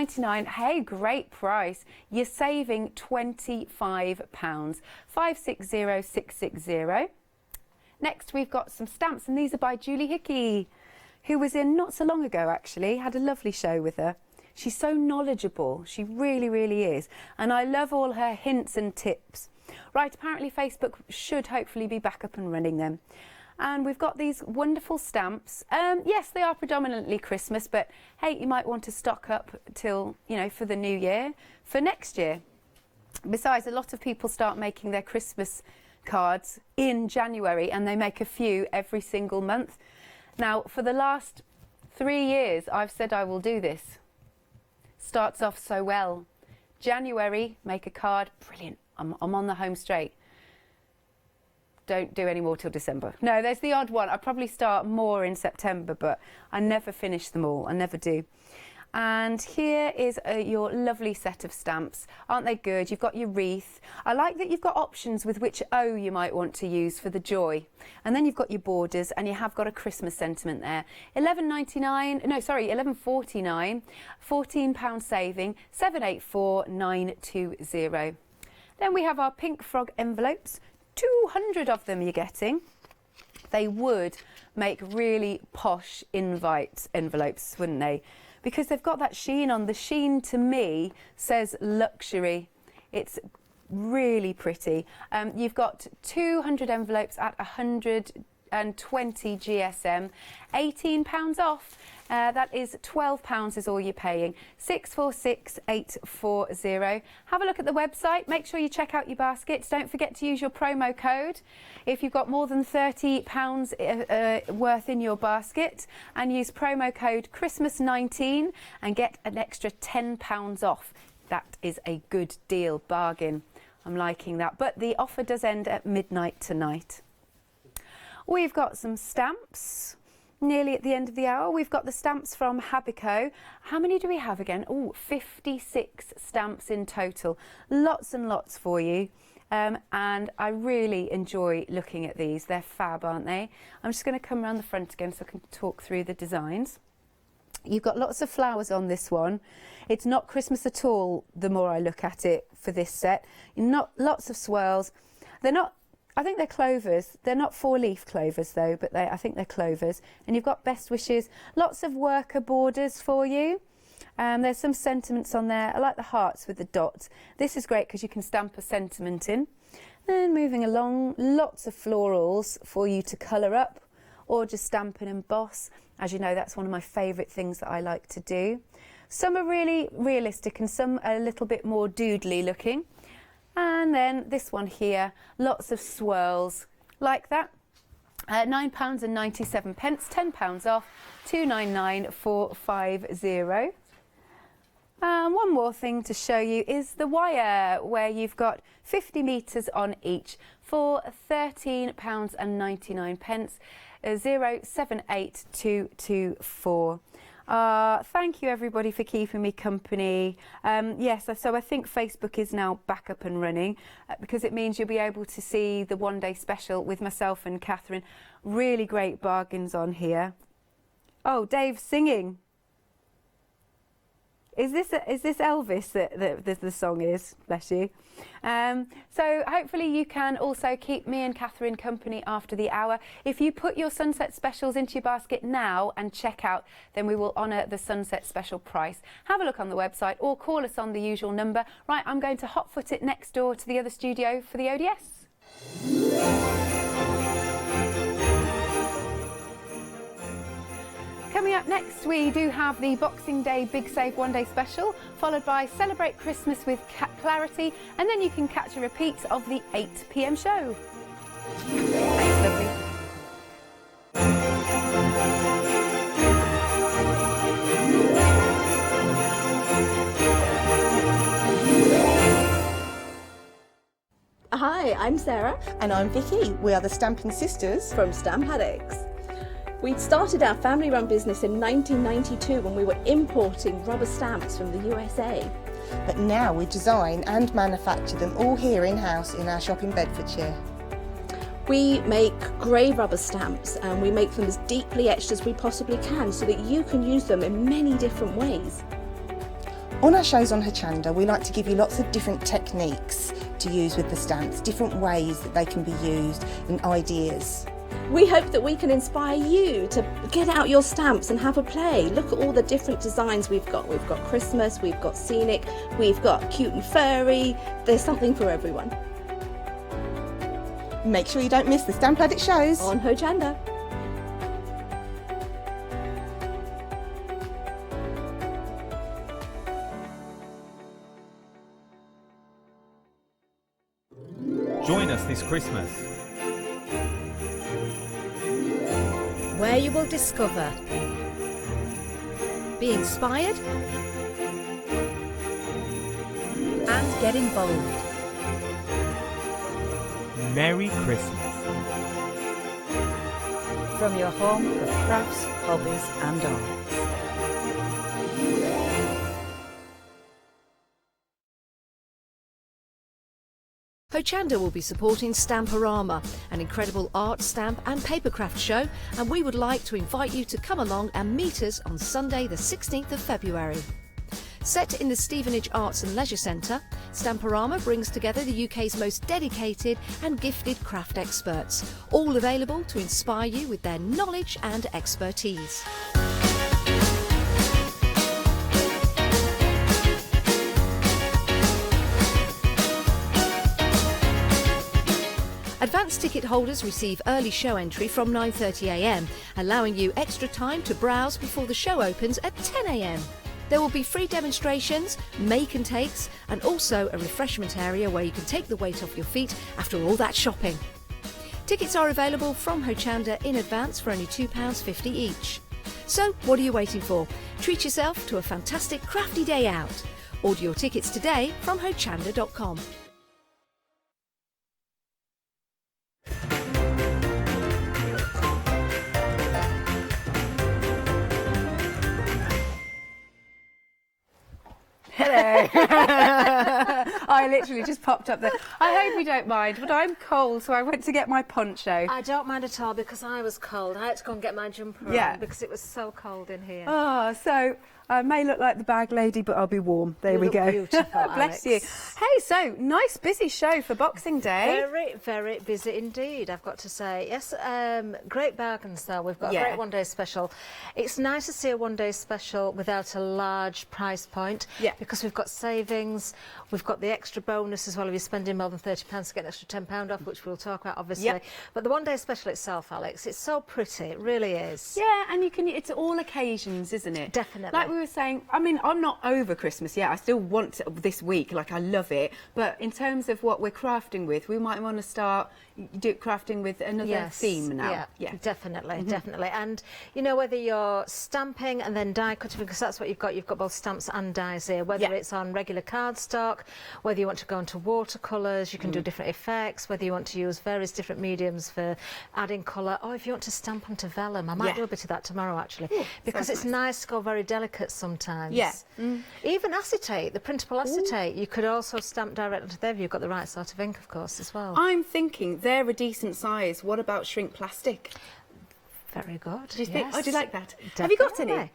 £11.99. Hey, great price. You're saving £25. 560660. Next, we've got some stamps, and these are by Julie Hickey, who was in not so long ago, actually. Had a lovely show with her. She's so knowledgeable. She really, really is. And I love all her hints and tips. Right, apparently Facebook should hopefully be back up and running then. And we've got these wonderful stamps. Yes, they are predominantly Christmas, but hey, you might want to stock up till, you know, for the new year, for next year. Besides, a lot of people start making their Christmas cards in January, and they make a few every single month. Now, for the last 3 years, I've said I will do this. Starts off so well. January, make a card, brilliant. I'm on the home straight. Don't do any more till December. No, there's the odd one. I probably start more in September, but I never finish them all. I never do. And here is your lovely set of stamps. Aren't they good? You've got your wreath. I like that you've got options with which O you might want to use for the joy. And then you've got your borders, and you have got a Christmas sentiment there. £11.49, £14 saving, 784920. Then we have our pink frog envelopes. 200 of them you're getting. They would make really posh envelopes, wouldn't they? Because they've got that sheen on. The sheen to me says luxury. It's really pretty. You've got 200 envelopes at 120 GSM, £18 off. That is £12 is all you're paying. 646840. Have a look at the website. Make sure you check out your baskets. Don't forget to use your promo code if you've got more than £30 worth in your basket, and use promo code Christmas19 and get an extra £10 off. That is a good deal, bargain. I'm liking that. But the offer does end at midnight tonight. We've got some stamps. Nearly at the end of the hour. We've got the stamps from Habico. How many do we have again? Oh, 56 stamps in total. Lots and lots for you. And I really enjoy looking at these. They're fab, aren't they? I'm just going to come around the front again so I can talk through the designs. You've got lots of flowers on this one. It's not Christmas at all, the more I look at it for this set. Not lots of swirls. They're not, I think they're clovers. They're not 4-leaf clovers though, but I think they're clovers. And you've got best wishes. Lots of worker borders for you. There's some sentiments on there. I like the hearts with the dots. This is great because you can stamp a sentiment in. Then moving along, lots of florals for you to colour up or just stamp and emboss. As you know, that's one of my favourite things that I like to do. Some are really realistic and some are a little bit more doodly looking. And then this one here, lots of swirls like that. £9.97, £10 off, 299,450. One more thing to show you is the wire, where you've got 50 metres on each for £13.99, 078224. Thank you everybody for keeping me company. Yes, so I think Facebook is now back up and running because it means you'll be able to see the one-day special with myself and Catherine. Really great bargains on here. Oh, Dave's singing. Is this Elvis that the song is? Bless you. So hopefully you can also keep me and Catherine company after the hour. If you put your sunset specials into your basket now and check out, then we will honour the sunset special price. Have a look on the website or call us on the usual number. Right, I'm going to hotfoot it next door to the other studio for the ODS. Coming up next, we do have the Boxing Day Big Save One Day Special, followed by Celebrate Christmas with Clarity, and then you can catch a repeat of the 8 PM show. Thanks, lovely. Hi, I'm Sarah. And I'm Vicky. We are the Stamping Sisters From Stamp Addicts. We started our family-run business in 1992 when we were importing rubber stamps from the USA. But now we design and manufacture them all here in-house in our shop in Bedfordshire. We make grey rubber stamps and we make them as deeply etched as we possibly can so that you can use them in many different ways. On our shows on Hochanda, we like to give you lots of different techniques to use with the stamps, different ways that they can be used and ideas. We hope that we can inspire you to get out your stamps and have a play. Look at all the different designs we've got. We've got Christmas, we've got scenic, we've got cute and furry. There's something for everyone. Make sure you don't miss the Stamp Addict shows On Hochanda. Join us this Christmas. Where you will discover, be inspired and get involved. Merry Christmas. From your home of crafts, hobbies and arts. Hochanda will be supporting Stamporama, an incredible art, stamp and papercraft show, and we would like to invite you to come along and meet us on Sunday the 16th of February. Set in the Stevenage Arts and Leisure Centre, Stamporama brings together the UK's most dedicated and gifted craft experts, all available to inspire you with their knowledge and expertise. Advance ticket holders receive early show entry from 9:30 a.m, allowing you extra time to browse before the show opens at 10 a.m. There will be free demonstrations, make and takes, and also a refreshment area where you can take the weight off your feet after all that shopping. Tickets are available from Hochanda in advance for only £2.50 each. So what are you waiting for? Treat yourself to a fantastic crafty day out. Order your tickets today from hochanda.com. Hello. I literally just popped up there. I hope you don't mind, but I'm cold, so I went to get my poncho. I don't mind at all because I was cold. I had to go and get my jumper on because it was so cold in here. Oh, so I may look like the bag lady, but I'll be warm. There we go. Beautiful, Bless you. Hey, so nice busy show for Boxing Day. Very, very busy indeed, I've got to say. Yes, great bargains though. We've got a great one-day special. It's nice to see a one-day special without a large price point because we've got savings, we've got the extra bonus as well if you're spending more than £30 to get an extra £10 off, which we'll talk about obviously. But the one-day special itself, Alex, it's so pretty, it really is. Yeah, and you can, it's all occasions, isn't it? Definitely. Like we were saying, I mean, I'm not over Christmas yet. I still want this week, like I love it. But in terms of what we're crafting with, we might want to start crafting with another theme now. Yeah, definitely, definitely. And you know, whether you're stamping and then die cutting, because that's what you've got both stamps and dies here, whether it's on regular cardstock, whether you want to go into watercolours, you can do different effects, whether you want to use various different mediums for adding colour, or if you want to stamp onto vellum. I might do a bit of that tomorrow actually, because it's nice to go very delicate sometimes. Even acetate, the printable acetate, you could also stamp direct onto there if you've got the right sort of ink, of course, as well. I'm thinking they're a decent size. What about shrink plastic? Very good. Do you think? Oh, do you like that? Definitely. Have you got any?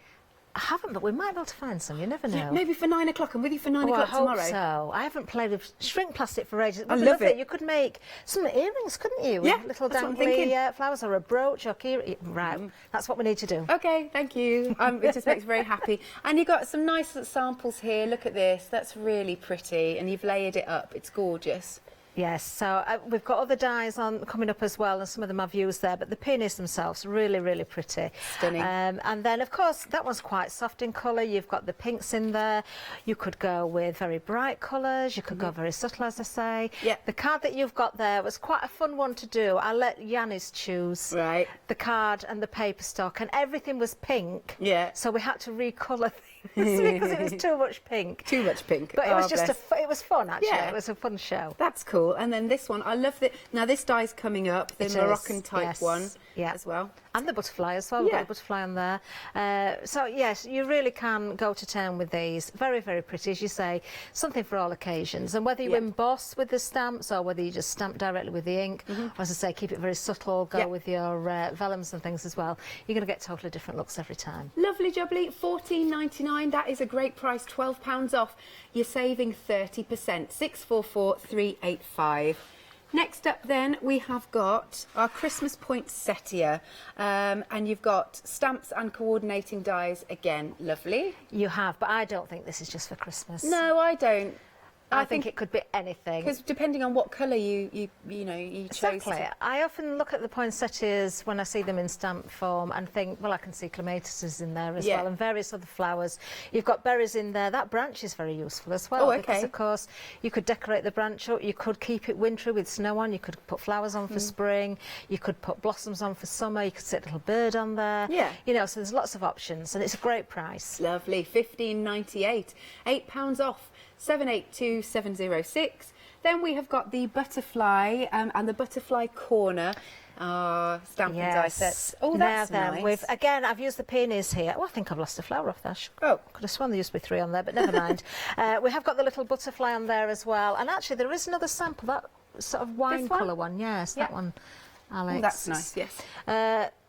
I haven't, but we might be able to find some. You never know. Yeah, maybe for 9 o'clock. I'm with you for 9 o'clock tomorrow. I hope so. I haven't played with shrink plastic for ages. I love it. You could make some earrings, couldn't you? Yeah, with little that's what I'm dangly thinking. flowers or a brooch or key. Right, that's what we need to do. Okay, thank you. It just makes me very happy. And you've got some nice samples here. Look at this. That's really pretty. And you've layered it up. It's gorgeous. Yes, so we've got other dies on coming up as well, and some of them I've used there, but the peonies themselves really, really pretty. Stunning. And then, of course, that one's quite soft in colour. You've got the pinks in there. You could go with very bright colours. You could go very subtle, as I say. Yeah. The card that you've got there was quite a fun one to do. I let Yanis choose the card and the paper stock, and everything was pink. Yeah. So we had to recolour things because it was too much pink. Too much pink. But it was just it was fun, actually. Yeah. It was a fun show. That's cool. And then this one, I love that. Now this die's coming up, the Moroccan type one Yeah. as well. And the butterfly as well. We've got the butterfly on there. So yes, you really can go to town with these. Very, very pretty, as you say. Something for all occasions. And whether you emboss with the stamps or whether you just stamp directly with the ink, or as I say, keep it very subtle, go with your vellums and things as well, you're going to get totally different looks every time. Lovely jubbly, $14.99. That is a great price, £12 off. You're saving 30%. 644385. Next up then, we have got our Christmas poinsettia, and you've got stamps and coordinating dies again. Lovely. You have, but I don't think this is just for Christmas. No, I don't. I think it could be anything. Because depending on what colour you chose. Exactly. I often look at the poinsettias when I see them in stamp form and think, well, I can see clematis in there as well, and various other flowers. You've got berries in there. That branch is very useful as well. Oh, okay. Because, of course, you could decorate the branch up. You could keep it wintry with snow on. You could put flowers on for spring. You could put blossoms on for summer. You could sit a little bird on there. Yeah. You know, so there's lots of options, and it's a great price. Lovely. $15.98. £8 off. 782706. Then we have got the butterfly and the butterfly corner. Stamp and die sets. Oh, that's nice. Again, I've used the peonies here. Oh, I think I've lost a flower off there. Oh. Could have sworn there used to be 3 on there, but never mind. We have got the little butterfly on there as well. And actually, there is another sample, that sort of wine colour one. Yes, that one, Alex. Oh, that's nice, yes.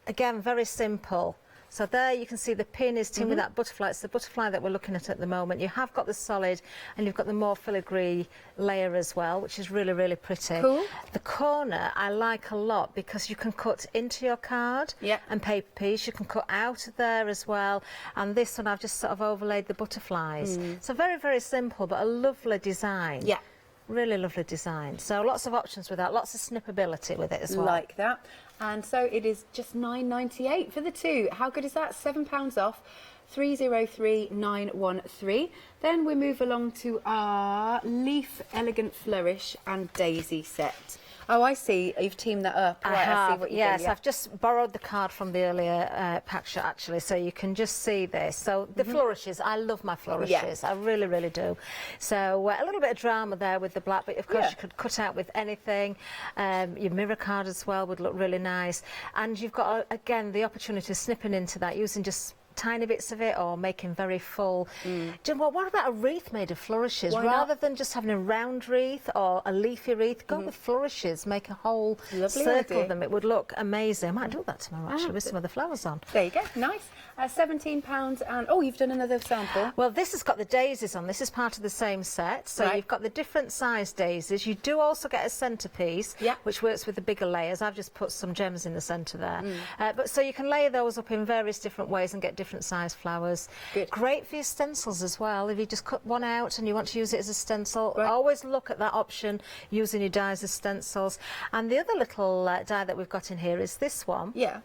Again, very simple. So there you can see the peonies tin with that butterfly. It's the butterfly that we're looking at the moment. You have got the solid and you've got the more filigree layer as well, which is really, really pretty. Cool. The corner I like a lot because you can cut into your card and paper piece. You can cut out of there as well. And this one I've just sort of overlaid the butterflies. So very, very simple, but a lovely design. Yeah. Really lovely design. So lots of options with that, lots of snippability with it as well. Like that. And so it is just $9.98 for the two. How good is that? £7 off. 303913. Then we move along to our Leaf Elegant Flourish and Daisy set. Oh, I see. You've teamed that up. I right, have, I see what you've yes. done, yeah. I've just borrowed the card from the earlier pack shot, actually, so you can just see this. So the flourishes, I love my flourishes. I really, really do. So a little bit of drama there with the black, but of course you could cut out with anything. Your mirror card as well would look really nice. And you've got, again, the opportunity of snipping into that using just tiny bits of it or making very full. Do you know what about a wreath made of flourishes? Rather than just having a round wreath or a leafy wreath, go with flourishes, make a whole circle of them. It would look amazing. I might do that tomorrow actually with some of the flowers on. There you go, nice. £17 and oh, you've done another sample. Well, this has got the daisies on. This is part of the same set. So you've got the different size daisies. You do also get a centrepiece, which works with the bigger layers. I've just put some gems in the centre there. But so you can layer those up in various different ways and get different size flowers. Good. Great for your stencils as well. If you just cut one out and you want to use it as a stencil, always look at that option, using your dies as stencils. And the other little die that we've got in here is this one. Yeah.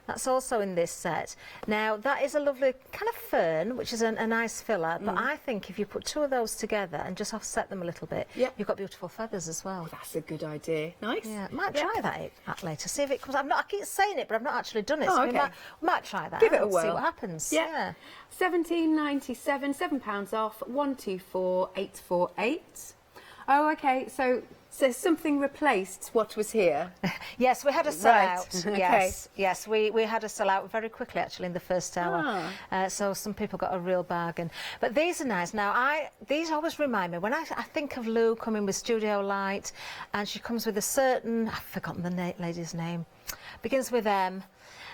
That's also in this set. Now, that is a lovely kind of fern, which is a nice filler, but I think if you put 2 of those together and just offset them a little bit, you've got beautiful feathers as well. Oh, that's a good idea. Nice. Yeah, might try that later, see if it comes. I keep saying it, but I've not actually done it, Oh, so okay. we might try that Give it out, a whirl. see what happens. Yeah. £17.97, £7 off, 124848. Oh, okay, so something replaced what was here. Yes, we had a sellout. Okay. Yes, we had a sellout very quickly actually in the first hour. So some people got a real bargain. But these are nice. Now, these always remind me when I think of Lou coming with Studio Light, and she comes with a certain, I've forgotten the lady's name, begins with M.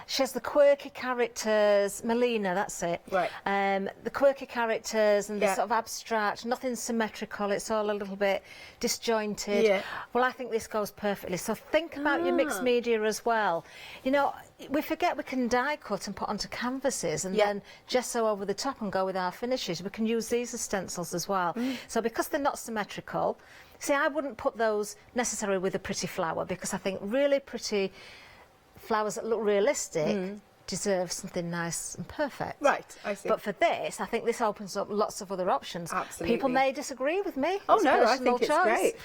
She has the quirky characters, Melina, that's it. Right. The quirky characters and the sort of abstract, nothing symmetrical, it's all a little bit disjointed. Yeah. Well, I think this goes perfectly. So think about your mixed media as well. You know, we forget we can die cut and put onto canvases and then gesso over the top and go with our finishes. We can use these as stencils as well. So because they're not symmetrical, see, I wouldn't put those necessarily with a pretty flower because I think really pretty flowers that look realistic deserve something nice and perfect. Right, I see. But for this, I think this opens up lots of other options. Absolutely. People may disagree with me. Oh, It's no, I personal think it's great.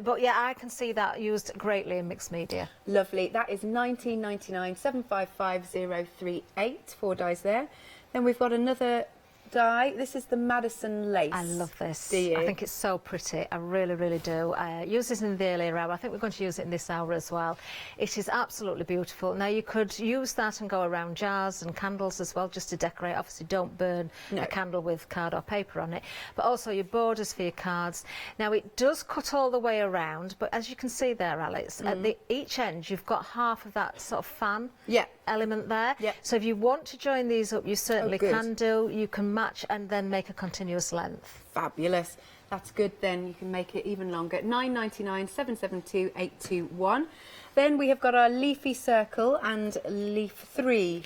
But yeah, I can see that used greatly in mixed media. Lovely. That is $19.99, 755038. 4 dies there. Then we've got another die. This is the Madison lace. I love this. Do you? I think it's so pretty. I really, really do. I use this in the earlier hour. I think we're going to use it in this hour as well. It is absolutely beautiful. Now, you could use that and go around jars and candles as well, just to decorate. Obviously, don't burn a candle with card or paper on it. But also your borders for your cards. Now, it does cut all the way around, but as you can see there, Alex, at each end, you've got half of that sort of fan element there. Yeah. So if you want to join these up, you certainly good. can do. You can match and then make a continuous length. Fabulous. That's good then. You can make it even longer. $9.99, 772 821. Then we have got our leafy circle and leaf 3.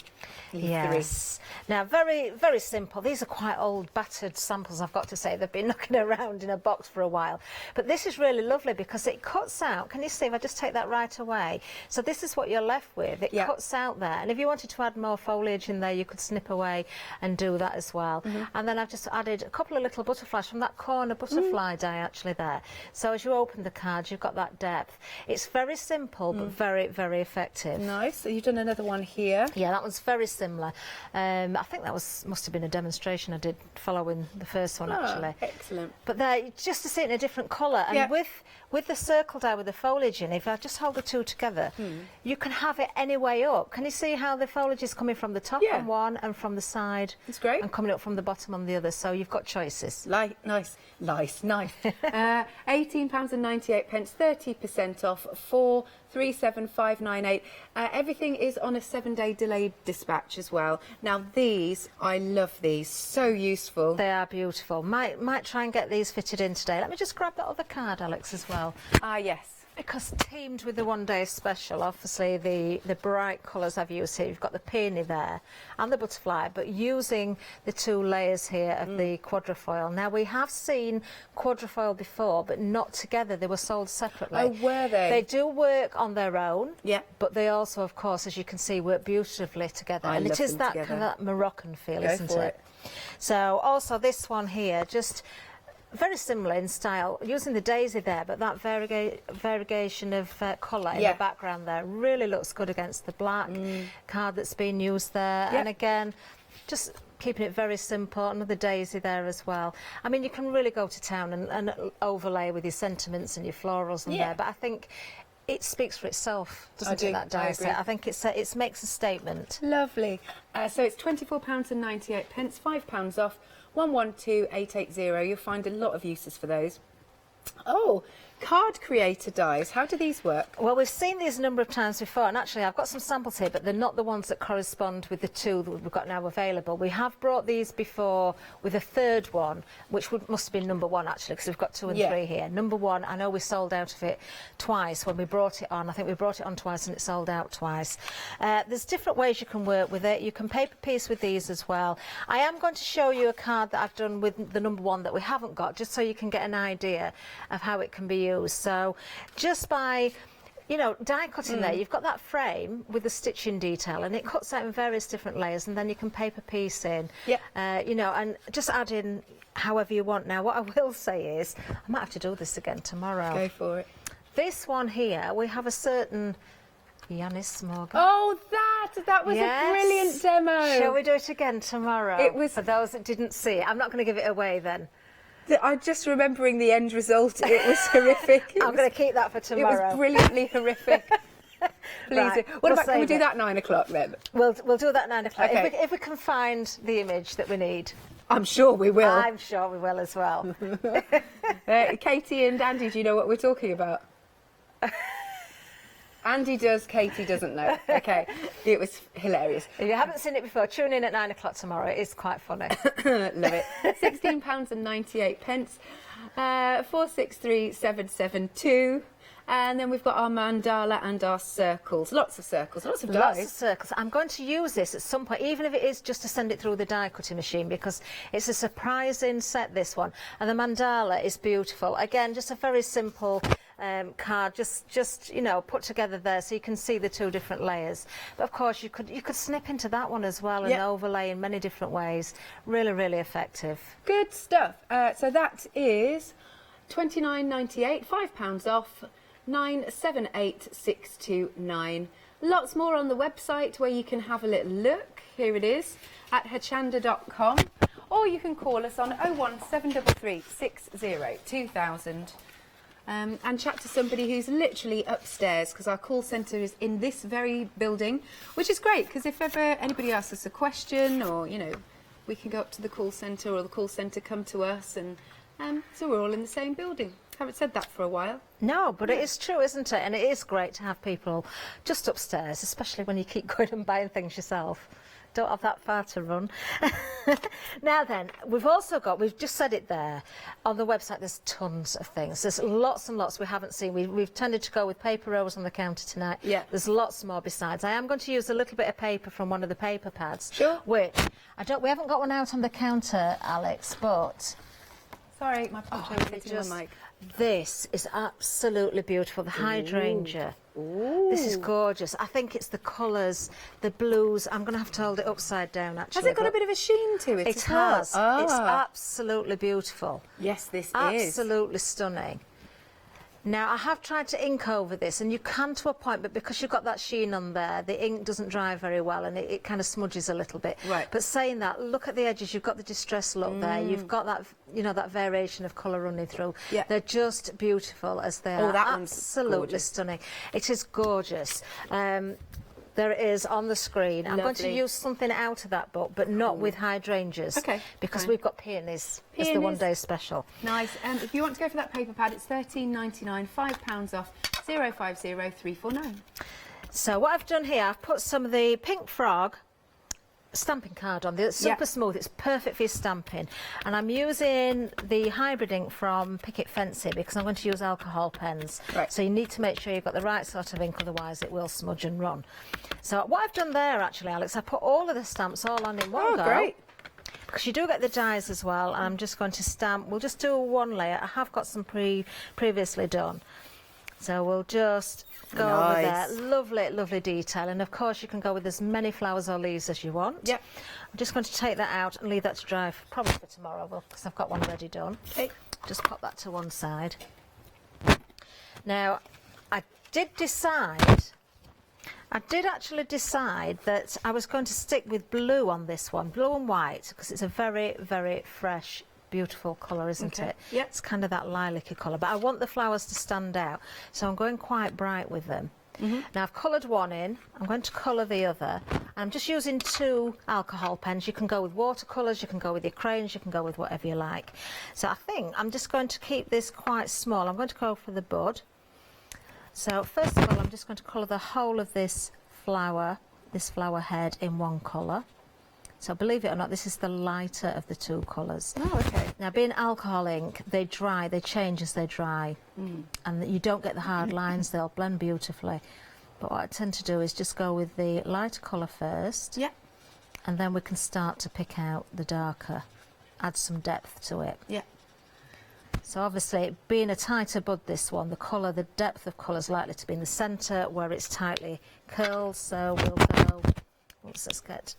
Yes. Now, very, very simple. These are quite old, battered samples, I've got to say. They've been knocking around in a box for a while. But this is really lovely because it cuts out. Can you see if I just take that right away? So this is what you're left with. It cuts out there. And if you wanted to add more foliage in there, you could snip away and do that as well. And then I've just added a couple of little butterflies from that corner butterfly die actually there. So as you open the cards, you've got that depth. It's very simple, but very, very effective. Nice. So you've done another one here. Yeah, that was very similar. I think that must have been a demonstration I did following the first one, actually. Excellent. But there, just to see it in a different colour, and with the circle die with the foliage in, if I just hold the two together, you can have it any way up. Can you see how the foliage is coming from the top on one and from the side? It's great. And coming up from the bottom on the other, so you've got choices. Nice. £18.98, 30% off, 437,598. Everything is on a 7-day delayed dispatch as well. Now these, I love these, so useful. They are beautiful. Might try and get these fitted in today. Let me just grab that other card, Alex, as well. Ah, yes. Because teamed with the one-day special, obviously the bright colours I've used here, you've got the peony there and the butterfly, but using the 2 layers here of the quadrifoil. Now, we have seen quadrifoil before, but not together. They were sold separately. Oh, were they? They do work on their own, Yeah. but they also, of course, as you can see, work beautifully together. I and love it is them that together. kind of that Moroccan feel, Go isn't for it? So, also this one here, just very similar in style, using the daisy there, but that variegation of colour in the background there really looks good against the black card that's been used there. And again, just keeping it very simple. Another daisy there as well. I mean, you can really go to town and overlay with your sentiments and your florals in there, but I think it speaks for itself, doesn't it, that die set? I think it makes a statement. Lovely. So it's £24.98, £5 off, 112880. You'll find a lot of uses for those. Oh, card creator dies. How do these work? Well, we've seen these a number of times before, and actually I've got some samples here, but they're not the ones that correspond with the 2 that we've got now available. We have brought these before with a 3rd one, which must have been number 1 actually, because we've got 2 and 3 here. Number 1, I know we sold out of it twice when we brought it on. I think we brought it on twice and it sold out twice. There's different ways you can work with it. You can paper piece with these as well. I am going to show you a card that I've done with the number 1 that we haven't got, just so you can get an idea of how it can be used. So just by, you know, die cutting there, you've got that frame with the stitching detail, and it cuts out in various different layers, and then you can paper piece in, you know, and just add in however you want. Now, what I will say is, I might have to do this again tomorrow. Go for it. This one here, we have a certain Yanis Morgan. Oh, that was a brilliant demo. Shall we do it again tomorrow? It was, for those that didn't see it. I'm not going to give it away then. I'm just remembering the end result. It was horrific. I'm going to keep that for tomorrow. It was brilliantly horrific. Please Right, do. What we'll about, can we save do it. that 9 o'clock then? We'll do that at 9 o'clock. Okay. If we can find the image that we need. I'm sure we will. I'm sure we will as well. Katie and Andy, do you know what we're talking about? Andy does, Katie doesn't know. Okay, it was hilarious. If you haven't seen it before, tune in at 9 o'clock tomorrow. It is quite funny. Love it. £16.98, 463,772. And then we've got our mandala and our circles. Lots of circles, lots of dies. Lots of circles. I'm going to use this at some point, even if it is just to send it through the die cutting machine, because it's a surprising set, this one. And the mandala is beautiful. Again, just a very simple card, just you know, put together there so you can see the 2 different layers. But of course you could snip into that one as well and overlay in many different ways. Really, really effective. Good stuff. So that is £29.98, £5 off, 978,629. Lots more on the website where you can have a little look. Here it is at hochanda.com. or you can call us on 01733 60 2000 and chat to somebody who's literally upstairs, because our call centre is in this very building, which is great because if ever anybody asks us a question, or we can go up to the call centre, or the call centre come to us, and so we're all in the same building. Haven't said that for a while. No, but it is true, isn't it? And it is great to have people just upstairs, especially when you keep going and buying things yourself. Don't have that far to run. Now then, we've just said it there, on the website there's tons of things. There's lots and lots we haven't seen. We've tended to go with paper rolls on the counter tonight. Yeah. There's lots more besides. I am going to use a little bit of paper from one of the paper pads. Sure. Which, we haven't got one out on the counter, Alex, but... Sorry, my poncho was hitting my mic. This is absolutely beautiful, the hydrangea. Ooh. This is gorgeous. I think it's the colours, the blues. I'm going to have to hold it upside down, actually. Has it got a bit of a sheen to it? It has. Oh. It's absolutely beautiful. Yes, this is. Absolutely stunning. Now, I have tried to ink over this, and you can to a point, but because you've got that sheen on there, the ink doesn't dry very well, and it kind of smudges a little bit. Right. But saying that, look at the edges. You've got the distress look there. You've got that, that variation of colour running through. Yeah. They're just beautiful as they are. That absolutely stunning. It is gorgeous. There it is on the screen. I'm going to use something out of that book, but not with hydrangeas. Okay. Because we've got peonies as the one-day special. Nice. If you want to go for that paper pad, it's £13.99, £5 off, 050349. So what I've done here, I've put some of the Pink Frog stamping card on. It's super smooth, it's perfect for your stamping, and I'm using the hybrid ink from Picket Fencing because I'm going to use alcohol pens. Right. So you need to make sure you've got the right sort of ink, otherwise it will smudge and run. So what I've done there, actually, Alex, I put all of the stamps all on in one go. Great. Because you do get the dies as well, and I'm just going to stamp. We'll just do one layer. I have got some previously done. So we'll just go over there. Lovely, lovely detail. And of course you can go with as many flowers or leaves as you want. Yep. I'm just going to take that out and leave that to dry probably for tomorrow, because I've got one already done. Okay. Just pop that to one side. Now, I did actually decide that I was going to stick with blue on this one, blue and white, because it's a very, very fresh, beautiful colour, isn't it? Yep. It's kind of that lilac-y colour, but I want the flowers to stand out, so I'm going quite bright with them. Now I've coloured one in, I'm going to colour the other. I'm just using 2 alcohol pens. You can go with watercolours, you can go with your crayons, you can go with whatever you like. So I think I'm just going to keep this quite small. I'm going to go for the bud. So first of all, I'm just going to colour the whole of this flower head in one colour. So believe it or not, this is the lighter of the 2 colours. Oh, okay. Now, being alcohol ink, they dry, they change as they dry. And you don't get the hard lines, they'll blend beautifully. But what I tend to do is just go with the lighter colour first. Yeah. And then we can start to pick out the darker, add some depth to it. Yeah. So obviously, being a tighter bud, this one, the depth of colour is likely to be in the centre where it's tightly curled. So we'll go, let's get...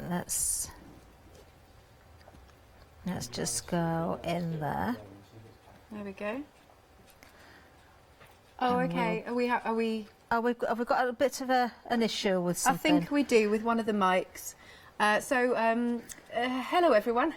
Let's just go in there. There we go. Oh, okay. Have we have we got a bit of an issue with something? I think we do with one of the mics. Hello everyone.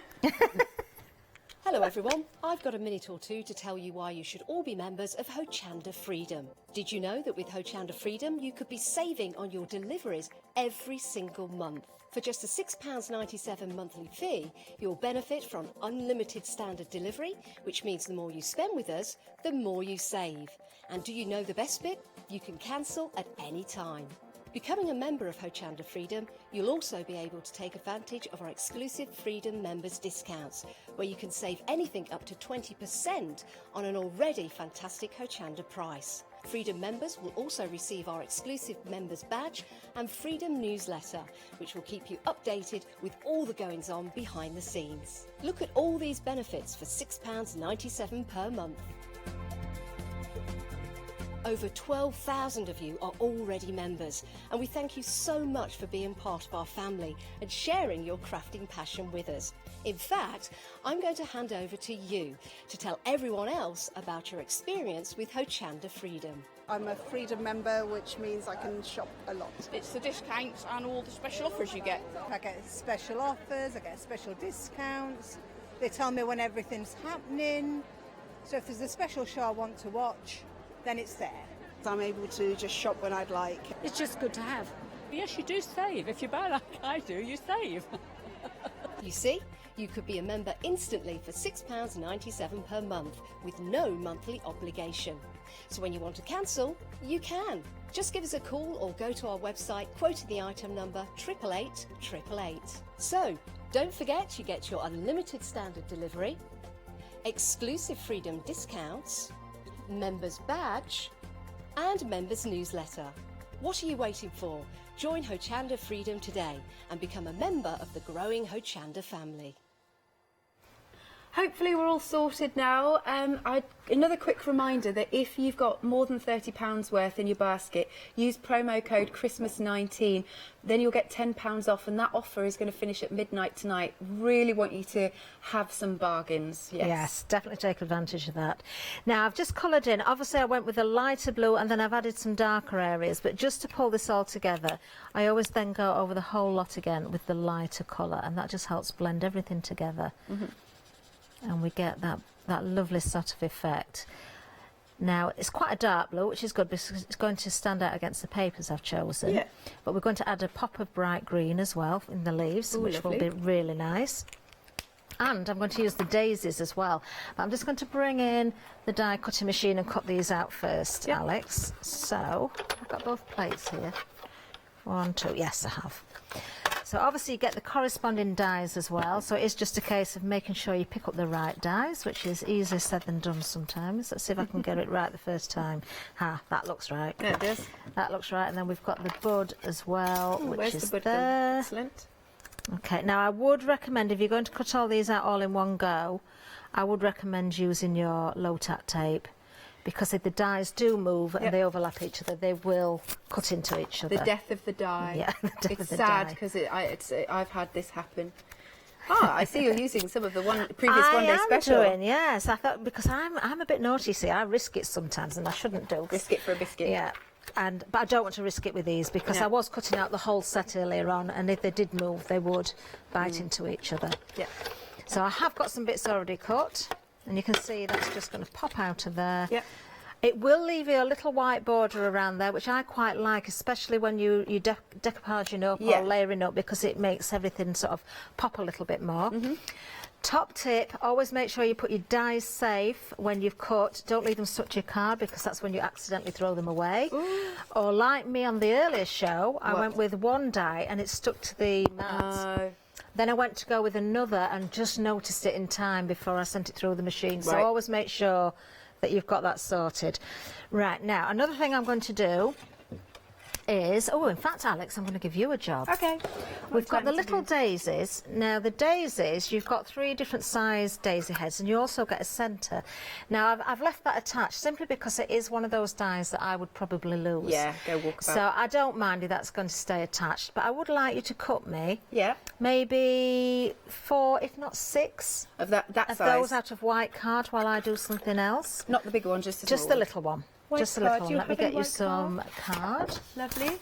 Hello everyone, I've got a minute or two to tell you why you should all be members of Hochanda Freedom. Did you know that with Hochanda Freedom you could be saving on your deliveries every single month? For just a £6.97 monthly fee, you'll benefit from unlimited standard delivery, which means the more you spend with us, the more you save. And do you know the best bit? You can cancel at any time. Becoming a member of Hochanda Freedom, you'll also be able to take advantage of our exclusive Freedom members discounts, where you can save anything up to 20% on an already fantastic Hochanda price. Freedom members will also receive our exclusive members badge and Freedom newsletter, which will keep you updated with all the goings-on behind the scenes. Look at all these benefits for £6.97 per month. Over 12,000 of you are already members, and we thank you so much for being part of our family and sharing your crafting passion with us. In fact, I'm going to hand over to you to tell everyone else about your experience with Hochanda Freedom. I'm a Freedom member, which means I can shop a lot. It's the discounts and all the special offers you get. I get special offers, I get special discounts. They tell me when everything's happening. So if there's a special show I want to watch, then it's there. I'm able to just shop when I'd like. It's just good to have. Yes, you do save. If you buy like I do, you save. You see, you could be a member instantly for £6.97 per month with no monthly obligation. So when you want to cancel, you can. Just give us a call or go to our website, quoting the item number 888 888. So, don't forget you get your unlimited standard delivery, exclusive Freedom discounts, members badge and members newsletter. What are you waiting for? Join Hochanda Freedom today and become a member of the growing Hochanda family. Hopefully we're all sorted now. Another quick reminder that if you've got more than £30 worth in your basket, use promo code Christmas19, then you'll get £10 off, and that offer is going to finish at midnight tonight. Really want you to have some bargains. Yes, definitely take advantage of that. Now, I've just coloured in. Obviously, I went with a lighter blue and then I've added some darker areas, but just to pull this all together, I always then go over the whole lot again with the lighter colour, and that just helps blend everything together. And we get that lovely sort of effect. Now, it's quite a dark blue, which is good because it's going to stand out against the papers I've chosen. Yeah. But we're going to add a pop of bright green as well in the leaves, which will be really nice. And I'm going to use the daisies as well. But I'm just going to bring in the die cutting machine and cut these out first, Alex. So, I've got both plates here. 1, 2, yes I have. So obviously you get the corresponding dies as well, so it's just a case of making sure you pick up the right dies, which is easier said than done sometimes. Let's see if I can get it right the first time. That looks right. Yeah, it does. That looks right, and then we've got the bud as well, which is the bud there. Excellent. Okay, now I would recommend, if you're going to cut all these out all in one go, I would recommend using your low-tack tape, because if the dies do move and they overlap each other, they will cut into each other. The death of the die. Yeah, the death it's of the sad die. because I've had this happen. I see you're using some of the previous one-day special. I am doing, yes. I thought, because I'm a bit naughty, see, I risk it sometimes, and I shouldn't do. Risk it for a biscuit. Yeah. But I don't want to risk it with these, because I was cutting out the whole set earlier on, and if they did move, they would bite into each other. Yeah. So I have got some bits already cut. And you can see that's just going to pop out of there. Yep. It will leave you a little white border around there, which I quite like, especially when you decoupaging up or layering up, because it makes everything sort of pop a little bit more. Top tip, always make sure you put your dies safe when you've cut. Don't leave them stuck to your card, because that's when you accidentally throw them away. Or like me on the earlier show, I went with one die and it stuck to the mat. Then I went to go with another and just noticed it in time before I sent it through the machine. So always make sure that you've got that sorted. Right, now, another thing I'm going to do is, in fact, Alex, I'm going to give you a job. Okay. We've got the little daisies. Now, the daisies, you've got 3 different size daisy heads, and you also get a centre. Now, I've left that attached simply because it is one of those dies that I would probably lose. Yeah, go walk about. So I don't mind if that's going to stay attached, but I would like you to cut me maybe 4, if not 6 of that size. Those out of white card while I do something else. Not the bigger one, just the little one. Just a little one. Let me get you white some card. Lovely.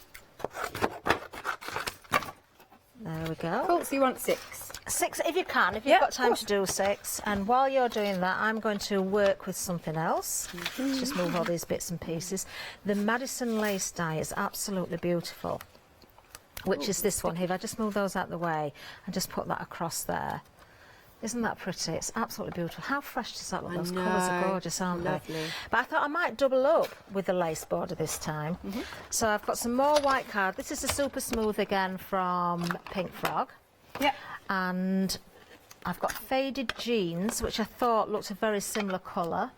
There we go. Cool, so you want 6? 6 if you can, if you've got time to do 6. And while you're doing that, I'm going to work with something else. Let's just move all these bits and pieces. The Madison lace die is absolutely beautiful, which is this one here. If I just move those out the way and just put that across there. Isn't that pretty? It's absolutely beautiful. How fresh does that look? Those colours are gorgeous, aren't they? But I thought I might double up with the lace border this time. So I've got some more white card. This is a super smooth again from Pink Frog. Yep. And I've got faded jeans, which I thought looked a very similar colour.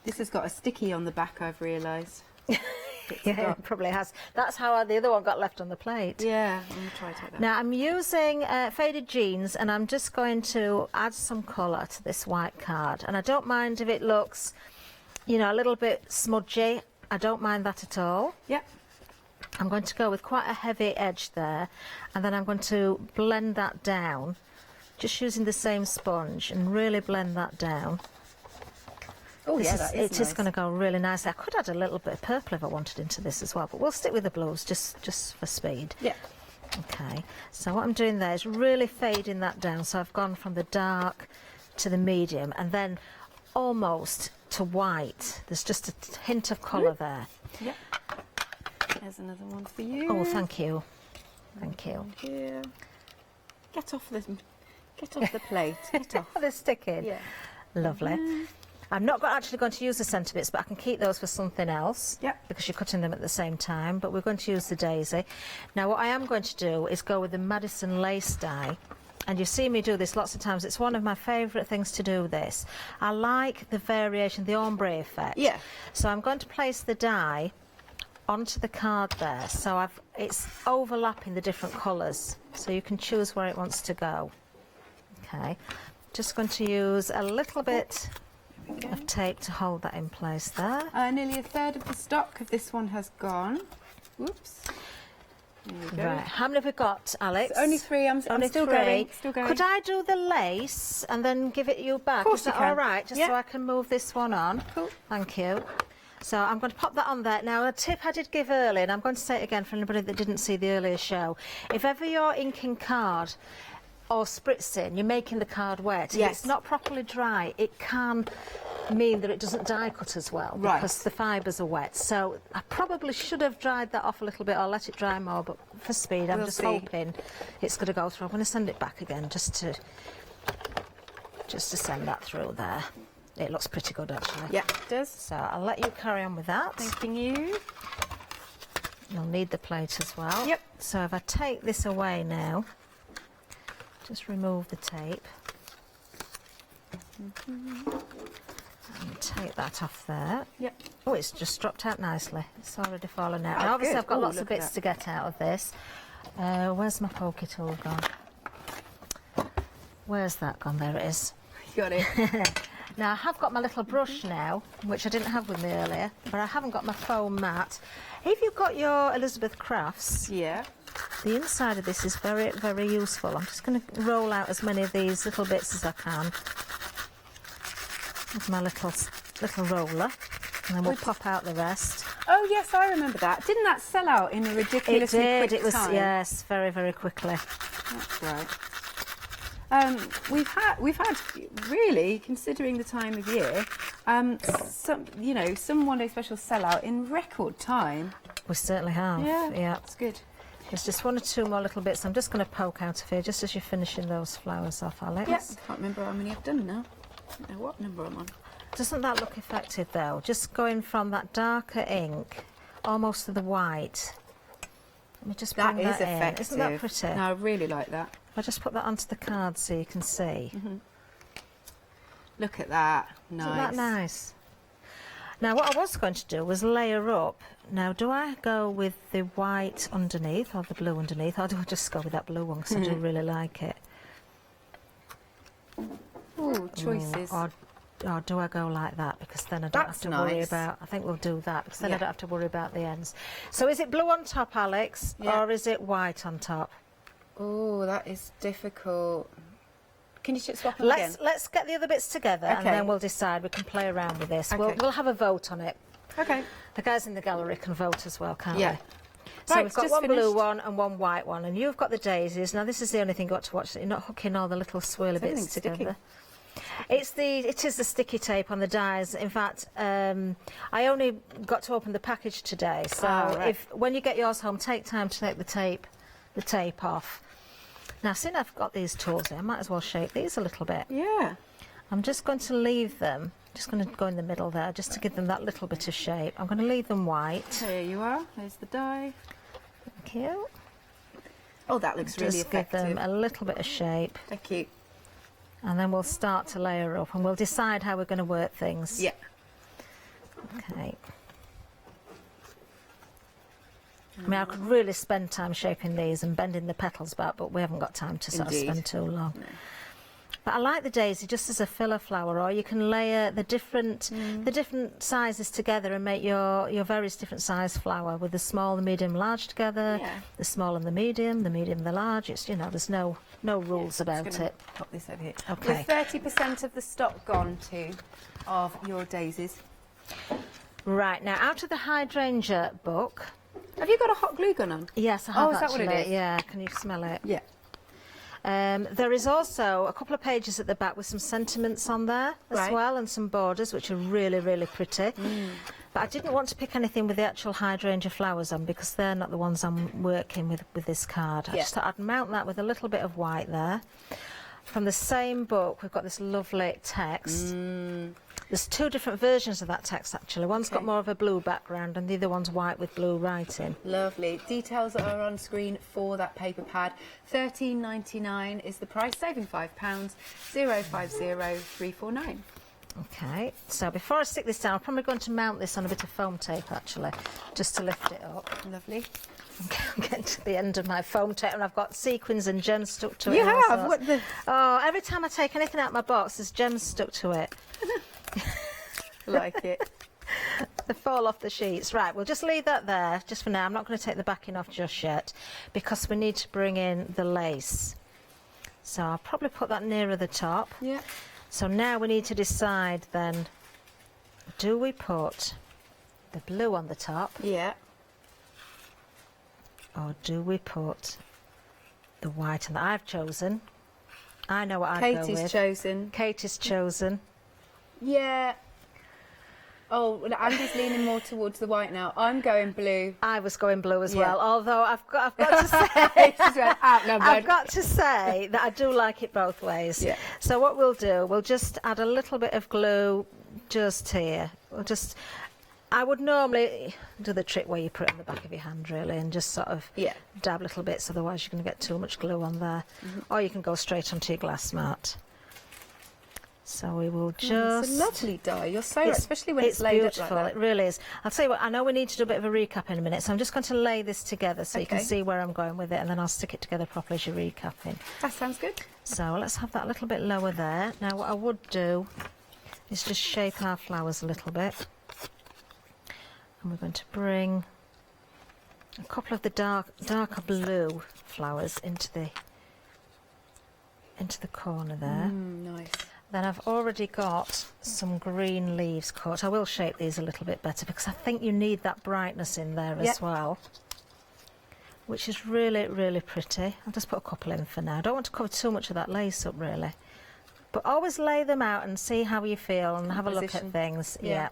This has got a sticky on the back, I've realised. Yeah, it probably has. That's how the other one got left on the plate. Yeah, I'm going to try to take that. Now, I'm using faded jeans, and I'm just going to add some colour to this white card. And I don't mind if it looks, you know, a little bit smudgy. I don't mind that at all. Yep. I'm going to go with quite a heavy edge there, and then I'm going to blend that down, just using the same sponge, and really blend that down. Oh yeah, that is It is going to go really nicely. I could add a little bit of purple if I wanted into this as well, but we'll stick with the blues just for speed. Yeah. Okay, so what I'm doing there is really fading that down. So I've gone from the dark to the medium and then almost to white. There's just a hint of colour there. Yep. There's another one for you. Oh, thank you. Thank you. Here. Get off the plate. Get off. The sticking. Yeah. Lovely. I'm not actually going to use the centre bits, but I can keep those for something else. Yep. Because you're cutting them at the same time. But we're going to use the daisy. Now, what I am going to do is go with the Madison lace die. And you've seen me do this lots of times. It's one of my favourite things to do this. I like the variation, the ombre effect. Yeah. So I'm going to place the die onto the card there. So it's overlapping the different colours. So you can choose where it wants to go. Okay. Just going to use a little bit of tape to hold that in place there. Nearly a third of the stock of this one has gone. Whoops. There we go. Right, how many have we got, Alex? Only 3. I'm still going. Still going. Could I do the lace and then give it you back? Of course Is that you can. all right? Just so I can move this one on. Cool. Thank you. So I'm going to pop that on there. Now, a tip I did give earlier, and I'm going to say it again for anybody that didn't see the earlier show. If ever you're inking card or spritzing, you're making the card wet, if it's not properly dry, it can mean that it doesn't die cut as well because the fibres are wet. So I probably should have dried that off a little bit or let it dry more, but for speed I'm just hoping it's going to go through. I'm going to send it back again just to send that through there. It looks pretty good actually. Yeah, it does. So I'll let you carry on with that. Thanking you. You'll need the plate as well. Yep. So if I take this away now, just remove the tape. And take that off there. Yep. Oh, it's just dropped out nicely. It's already fallen out. Now, obviously, I've got lots of bits to get out of this. Where's my pokey tool gone? Where's that gone? There it is. Got it. Now, I have got my little brush now, which I didn't have with me earlier, but I haven't got my foam mat. If you've got your Elizabeth Crafts, Yeah. the inside of this is very, very useful. I'm just going to roll out as many of these little bits as I can with my little roller, and then we'll pop out the rest. Oh yes, I remember that. Didn't that sell out in a ridiculously quick It was, time? yes, very, very quickly. That's right. We've had really, considering the time of year, some one day special sellout in record time. We certainly have. Yeah, That's good. There's just 1 or 2 more little bits. I'm just going to poke out of here just as you're finishing those flowers off, Alex. Yes. I can't remember how many I've done now. I don't know what number I'm on. Doesn't that look effective though? Just going from that darker ink almost to the white. Let me just bring That is in. effective. Isn't that pretty? No, I really like that. I'll just put that onto the card so you can see. Look at that. Nice. Isn't that nice? Now, what I was going to do was layer up. Now, do I go with the white underneath or the blue underneath, or do I just go with that blue one because I do really like it? Ooh, choices. Or do I go like that, because then I don't have to worry about... I think we'll do that, because then I don't have to worry about the ends. So is it blue on top, Alex, or is it white on top? Oh, that is difficult. Can you swap them again? Let's get the other bits together, and then we'll decide. We can play around with this. Okay. We'll have a vote on it. Okay. The guys in the gallery can vote as well, can't Yeah. they? So Right, we've got just one blue finished. one and one white one, and you've got the daisies. Now this is the only thing you've got to watch, that you're not hooking all the little swirly bits Everything's together. sticking. It is the sticky tape on the dies. In fact, I only got to open the package today, so when you get yours home, take time to take the tape off. Now, seeing I've got these tools here, I might as well shape these a little bit. Yeah. I'm just going to leave them, just going to go in the middle there, just to give them that little bit of shape. I'm going to leave them white. There you are. There's the die. Thank you. Oh, that looks really Just give effective. them a little bit of shape. Thank you. And then we'll start to layer up, and we'll decide how we're going to work things. Yeah. Okay. I mean, I could really spend time shaping these and bending the petals back, but we haven't got time to sort of spend too long. But I like the daisy just as a filler flower, or you can layer the different sizes together and make your various different size flower with the small, the medium, large together, the small and the medium, the large. It's, you know, there's no rules about it. Pop this over here. Okay. With 30% of the stock gone too of your daisies. Right, now out of the hydrangea book. Have you got a hot glue gun on? Yes, I have. Oh, is that what it is? Yeah, can you smell it? Yeah. There is also a couple of pages at the back with some sentiments on there as well, and some borders, which are really, really pretty. But I didn't want to pick anything with the actual hydrangea flowers on because they're not the ones I'm working with this card. I just thought I'd mount that with a little bit of white there. From the same book, we've got this lovely text. There's two different versions of that text, actually. One's got more of a blue background and the other one's white with blue writing. Lovely. Details are on screen for that paper pad. £13.99 is the price, saving £5. 050349. Okay, so before I stick this down, I'm probably going to mount this on a bit of foam tape, actually, just to lift it up. Lovely. I'm getting to the end of my foam tape and I've got sequins and gems stuck to it. You have? What the... Oh, every time I take anything out of my box, there's gems stuck to it. Like it. They fall off the sheets. Right, we'll just leave that there just for now. I'm not going to take the backing off just yet because we need to bring in the lace. So I'll probably put that nearer the top. Yeah. So now we need to decide then, do we put the blue on the top? Yeah. Or do we put the white? And I've chosen. I know what I'd go with. Katie's chosen. Katie's chosen. Yeah. Oh, Andy's leaning more towards the white now. I'm going blue. I was going blue as well, although I've got to say, I've got to say that I do like it both ways. Yeah. So what we'll do, we'll just add a little bit of glue just here. I would normally do the trick where you put it on the back of your hand, really, and just sort of dab little bits, otherwise you're going to get too much glue on there. Or you can go straight onto your glass mat. So we will just... It's a lovely die. You're so right, especially when it's laid beautiful. Up like that. It really is. I'll tell you what, I know we need to do a bit of a recap in a minute, so I'm just going to lay this together so you can see where I'm going with it, and then I'll stick it together properly as you're recapping. That sounds good. So let's have that a little bit lower there. Now what I would do is just shape our flowers a little bit. And we're going to bring a couple of the darker blue flowers into the corner there. Nice. Then I've already got some green leaves cut. I will shape these a little bit better because I think you need that brightness in there as well, which is really, really pretty. I'll just put a couple in for now. I don't want to cover too much of that lace up, really. But always lay them out and see how you feel and have a look at things. Yeah.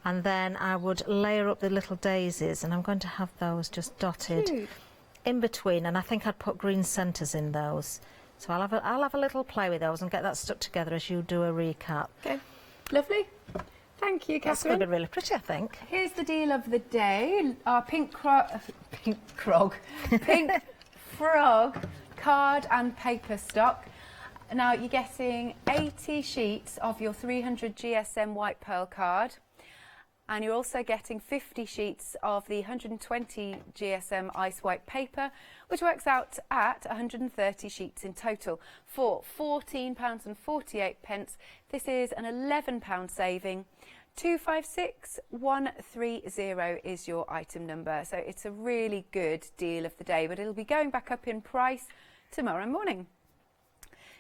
And then I would layer up the little daisies, and I'm going to have those just dotted in between, and I think I'd put green centres in those. So I'll have a little play with those and get that stuck together as you do a recap. Okay, lovely. Thank you, Catherine. That's going to be really pretty, I think. Here's the deal of the day: our pink frog card and paper stock. Now you're getting 80 sheets of your 300 GSM white pearl card. And you're also getting 50 sheets of the 120 GSM ice white paper, which works out at 130 sheets in total for £14.48. This is an £11 saving. 256130 is your item number. So it's a really good deal of the day, but it'll be going back up in price tomorrow morning.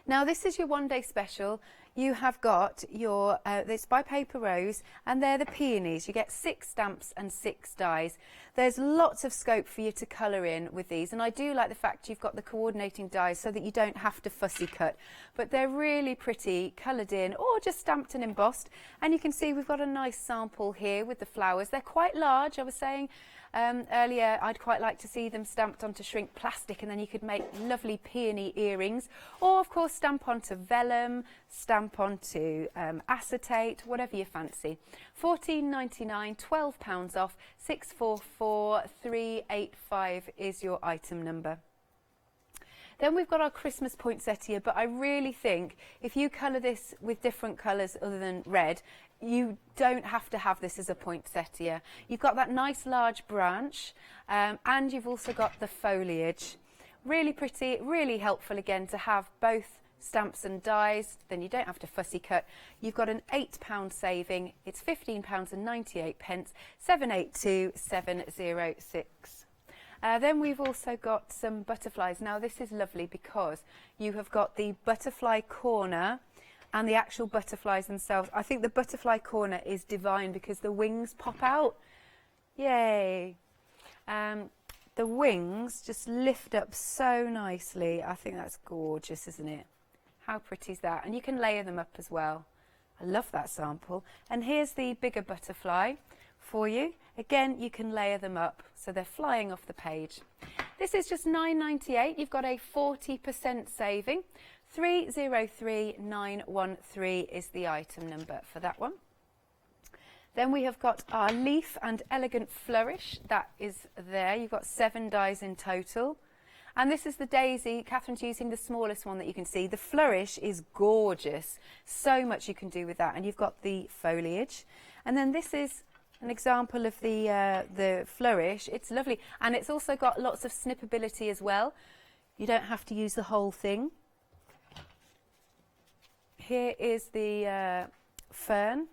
Now this is your one-day special. You have got your, it's by Paper Rose, and they're the peonies. You get 6 stamps and 6 dies. There's lots of scope for you to colour in with these, and I do like the fact you've got the coordinating dies so that you don't have to fussy cut. But they're really pretty, coloured in, or just stamped and embossed. And you can see we've got a nice sample here with the flowers. They're quite large, I was saying. Earlier, I'd quite like to see them stamped onto shrink plastic, and then you could make lovely peony earrings, or of course stamp onto vellum, stamp onto acetate, whatever you fancy. £14.99, £12 off, 644385 is your item number. Then we've got our Christmas poinsettia, but I really think if you colour this with different colours other than red, you don't have to have this as a poinsettia. You've got that nice large branch, and you've also got the foliage. Really pretty, really helpful again to have both stamps and dies, then you don't have to fussy cut. You've got an £8 saving. It's £15.98, 782706. Then we've also got some butterflies. Now this is lovely because you have got the butterfly corner and the actual butterflies themselves. I think the butterfly corner is divine because the wings pop out. Yay! The wings just lift up so nicely. I think that's gorgeous, isn't it? How pretty is that? And you can layer them up as well. I love that sample. And here's the bigger butterfly for you. Again, you can layer them up so they're flying off the page. This is just £9.98. You've got a 40% saving. 303913 is the item number for that one. Then we have got our leaf and elegant flourish. That is there. You've got 7 dies in total. And this is the daisy. Catherine's using the smallest one that you can see. The flourish is gorgeous. So much you can do with that. And you've got the foliage. And then this is an example of the flourish. It's lovely. And it's also got lots of snippability as well. You don't have to use the whole thing. Here is the fern,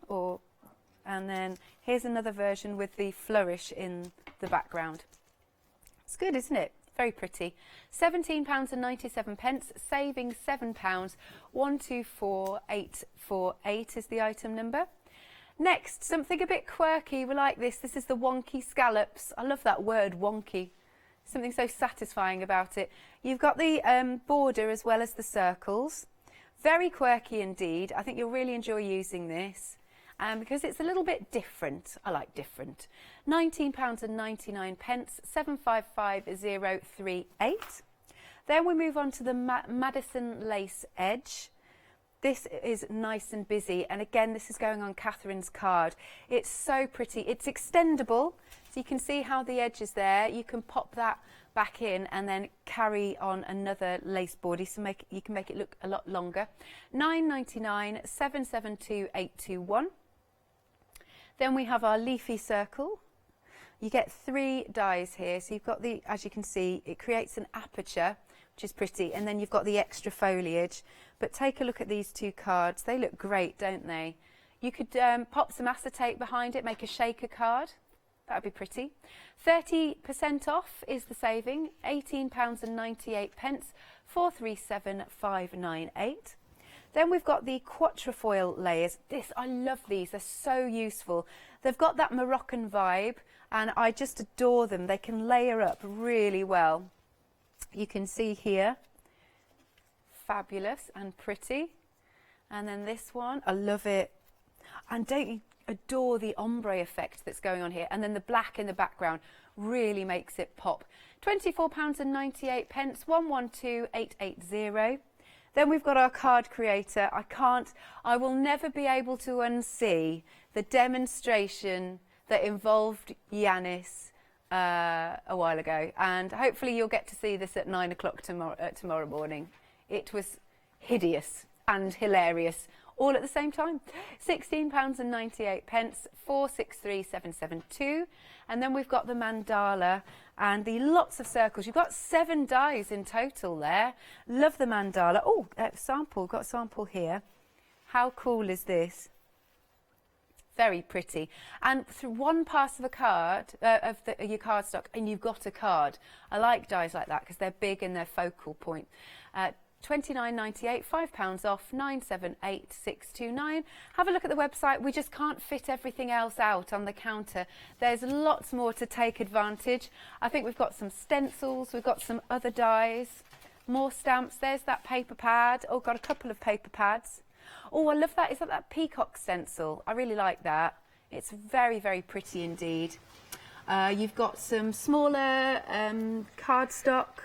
and then here's another version with the flourish in the background. It's good, isn't it? Very pretty. £17.97, saving £7. 124848 is the item number. Next, something a bit quirky. We like this. This is the wonky scallops. I love that word, wonky. Something so satisfying about it. You've got the border as well as the circles. Very quirky indeed. I think you'll really enjoy using this because it's a little bit different. I like different. £19.99, 755038. Then we move on to the Madison lace edge. This is nice and busy, and again this is going on Catherine's card. It's so pretty. It's extendable, so you can see how the edge is there. You can pop that back in and then carry on another lace border, so you can make it look a lot longer. £9.99, 772821. Then we have our leafy circle. You get 3 dies here, so you've got the, as you can see, it creates an aperture, which is pretty, and then you've got the extra foliage. But take a look at these 2 cards. They look great, don't they? You could pop some acetate behind it, make a shaker card. That would be pretty. 30% off is the saving, £18.98, 437598. Then we've got the quatrefoil layers. I love these, they're so useful. They've got that Moroccan vibe and I just adore them. They can layer up really well. You can see here, fabulous and pretty. And then this one, I love it. And don't you adore the ombre effect that's going on here? And then the black in the background really makes it pop. £24.98, 112880. Then we've got our card creator. I will never be able to unsee the demonstration that involved Yanis a while ago, and hopefully you'll get to see this at 9 o'clock tomorrow morning. It was hideous and hilarious all at the same time. £16.98, 463772. And then we've got the mandala and the lots of circles. You've got 7 dies in total there. Love the mandala. Oh, sample, got a sample here. How cool is this? Very pretty. And through one pass of a card, your cardstock, and you've got a card. I like dies like that because they're big and they're focal point. £29.98, £5 off, 978629. Have a look at the website. We just can't fit everything else out on the counter. There's lots more to take advantage. I think we've got some stencils, we've got some other dies, more stamps. There's that paper pad. Oh, got a couple of paper pads. Oh, I love that. Is that peacock stencil? I really like that. It's very, very pretty indeed. You've got some smaller cardstock.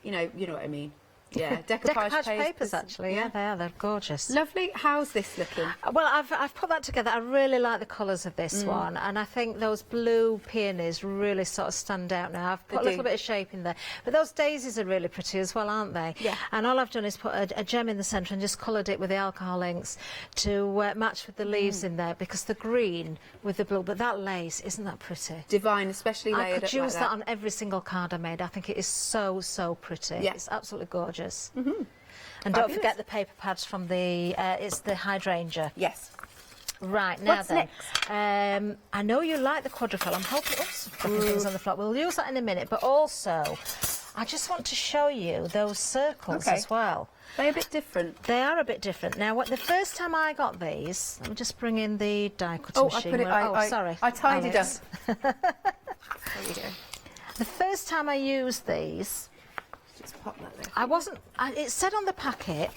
You know what I mean. Yeah, decoupage papers actually. Yeah, they are. They're gorgeous. Lovely. How's this looking? Well, I've put that together. I really like the colours of this one, and I think those blue peonies really sort of stand out now. I've put a little bit of shape in there, but those daisies are really pretty as well, aren't they? Yeah. And all I've done is put a gem in the centre and just coloured it with the alcohol inks to match with the leaves in there, because the green with the blue. But that lace, isn't that pretty? Divine, especially layered up. I could use that on every single card I made. I think it is so pretty. Yeah. It's absolutely gorgeous. And Fabulous. don't forget the paper pads from the, it's the hydrangea. Yes. Right, now What's then. next? I know you like the quadrifoil. I'm hoping, oops, dropping things on the floor. We'll use that in a minute, but also, I just want to show you those circles as well. They're a bit different. They are a bit different. Now, the first time I got these, let me just bring in the die cutting machine. Sorry. I tidied up. Alex. There we go. The first time I used these, Just pop that there. I wasn't. It said on the packet,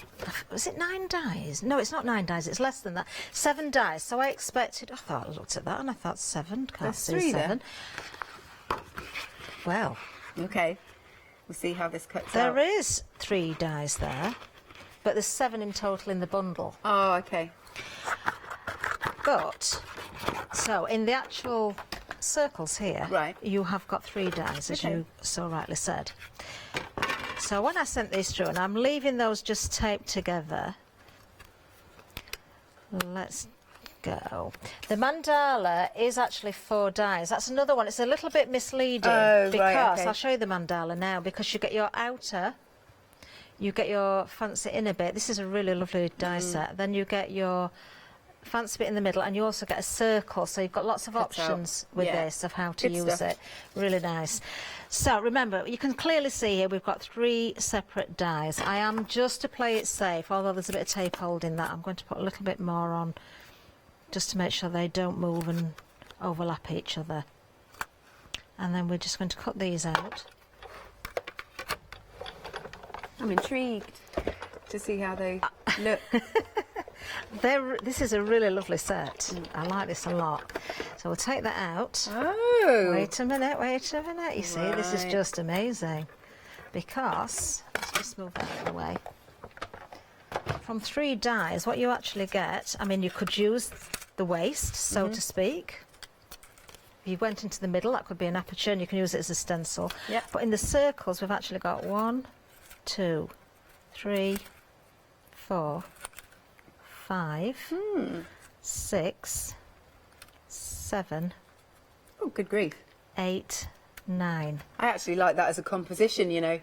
was it 9 dies? No, it's not 9 dies. It's less than that. 7 dies. So I expected. I thought I looked at that and I thought 7. Can't There's see 3 7. there. Well, Okay. We'll see how this cuts there out. is 3 dies there, but there's 7 in total in the bundle. Oh, okay. But so in the actual circles here, Right. you have got 3 dies, as you so rightly said. So when I sent these through, and I'm leaving those just taped together. Let's go. The mandala is actually 4 dies. That's another one. It's a little bit misleading because okay. I'll show you the mandala now, because you get your outer, you get your fancy inner bit. This is a really lovely die set. Then you get your fancy bit in the middle, and you also get a circle, so you've got lots of options with this of how to Good use stuff. it. Really nice. So remember, you can clearly see here we've got 3 separate dies. I am, just to play it safe, although there's a bit of tape holding that, I'm going to put a little bit more on just to make sure they don't move and overlap each other. And then we're just going to cut these out. I'm intrigued to see how they look. This is a really lovely set. I like this a lot. So we'll take that out. Oh. Wait a minute, wait a minute. You see, this is Right. just amazing. Because, let's just move that out of the way. From 3 dies, what you actually get, I mean, you could use the waste, so to speak. If you went into the middle, that could be an aperture, and you can use it as a stencil. Yep. But in the circles, we've actually got 1, 2, 3, 4, 5, 6, 7, Oh, good grief. 8, 9. I actually like that as a composition, you know.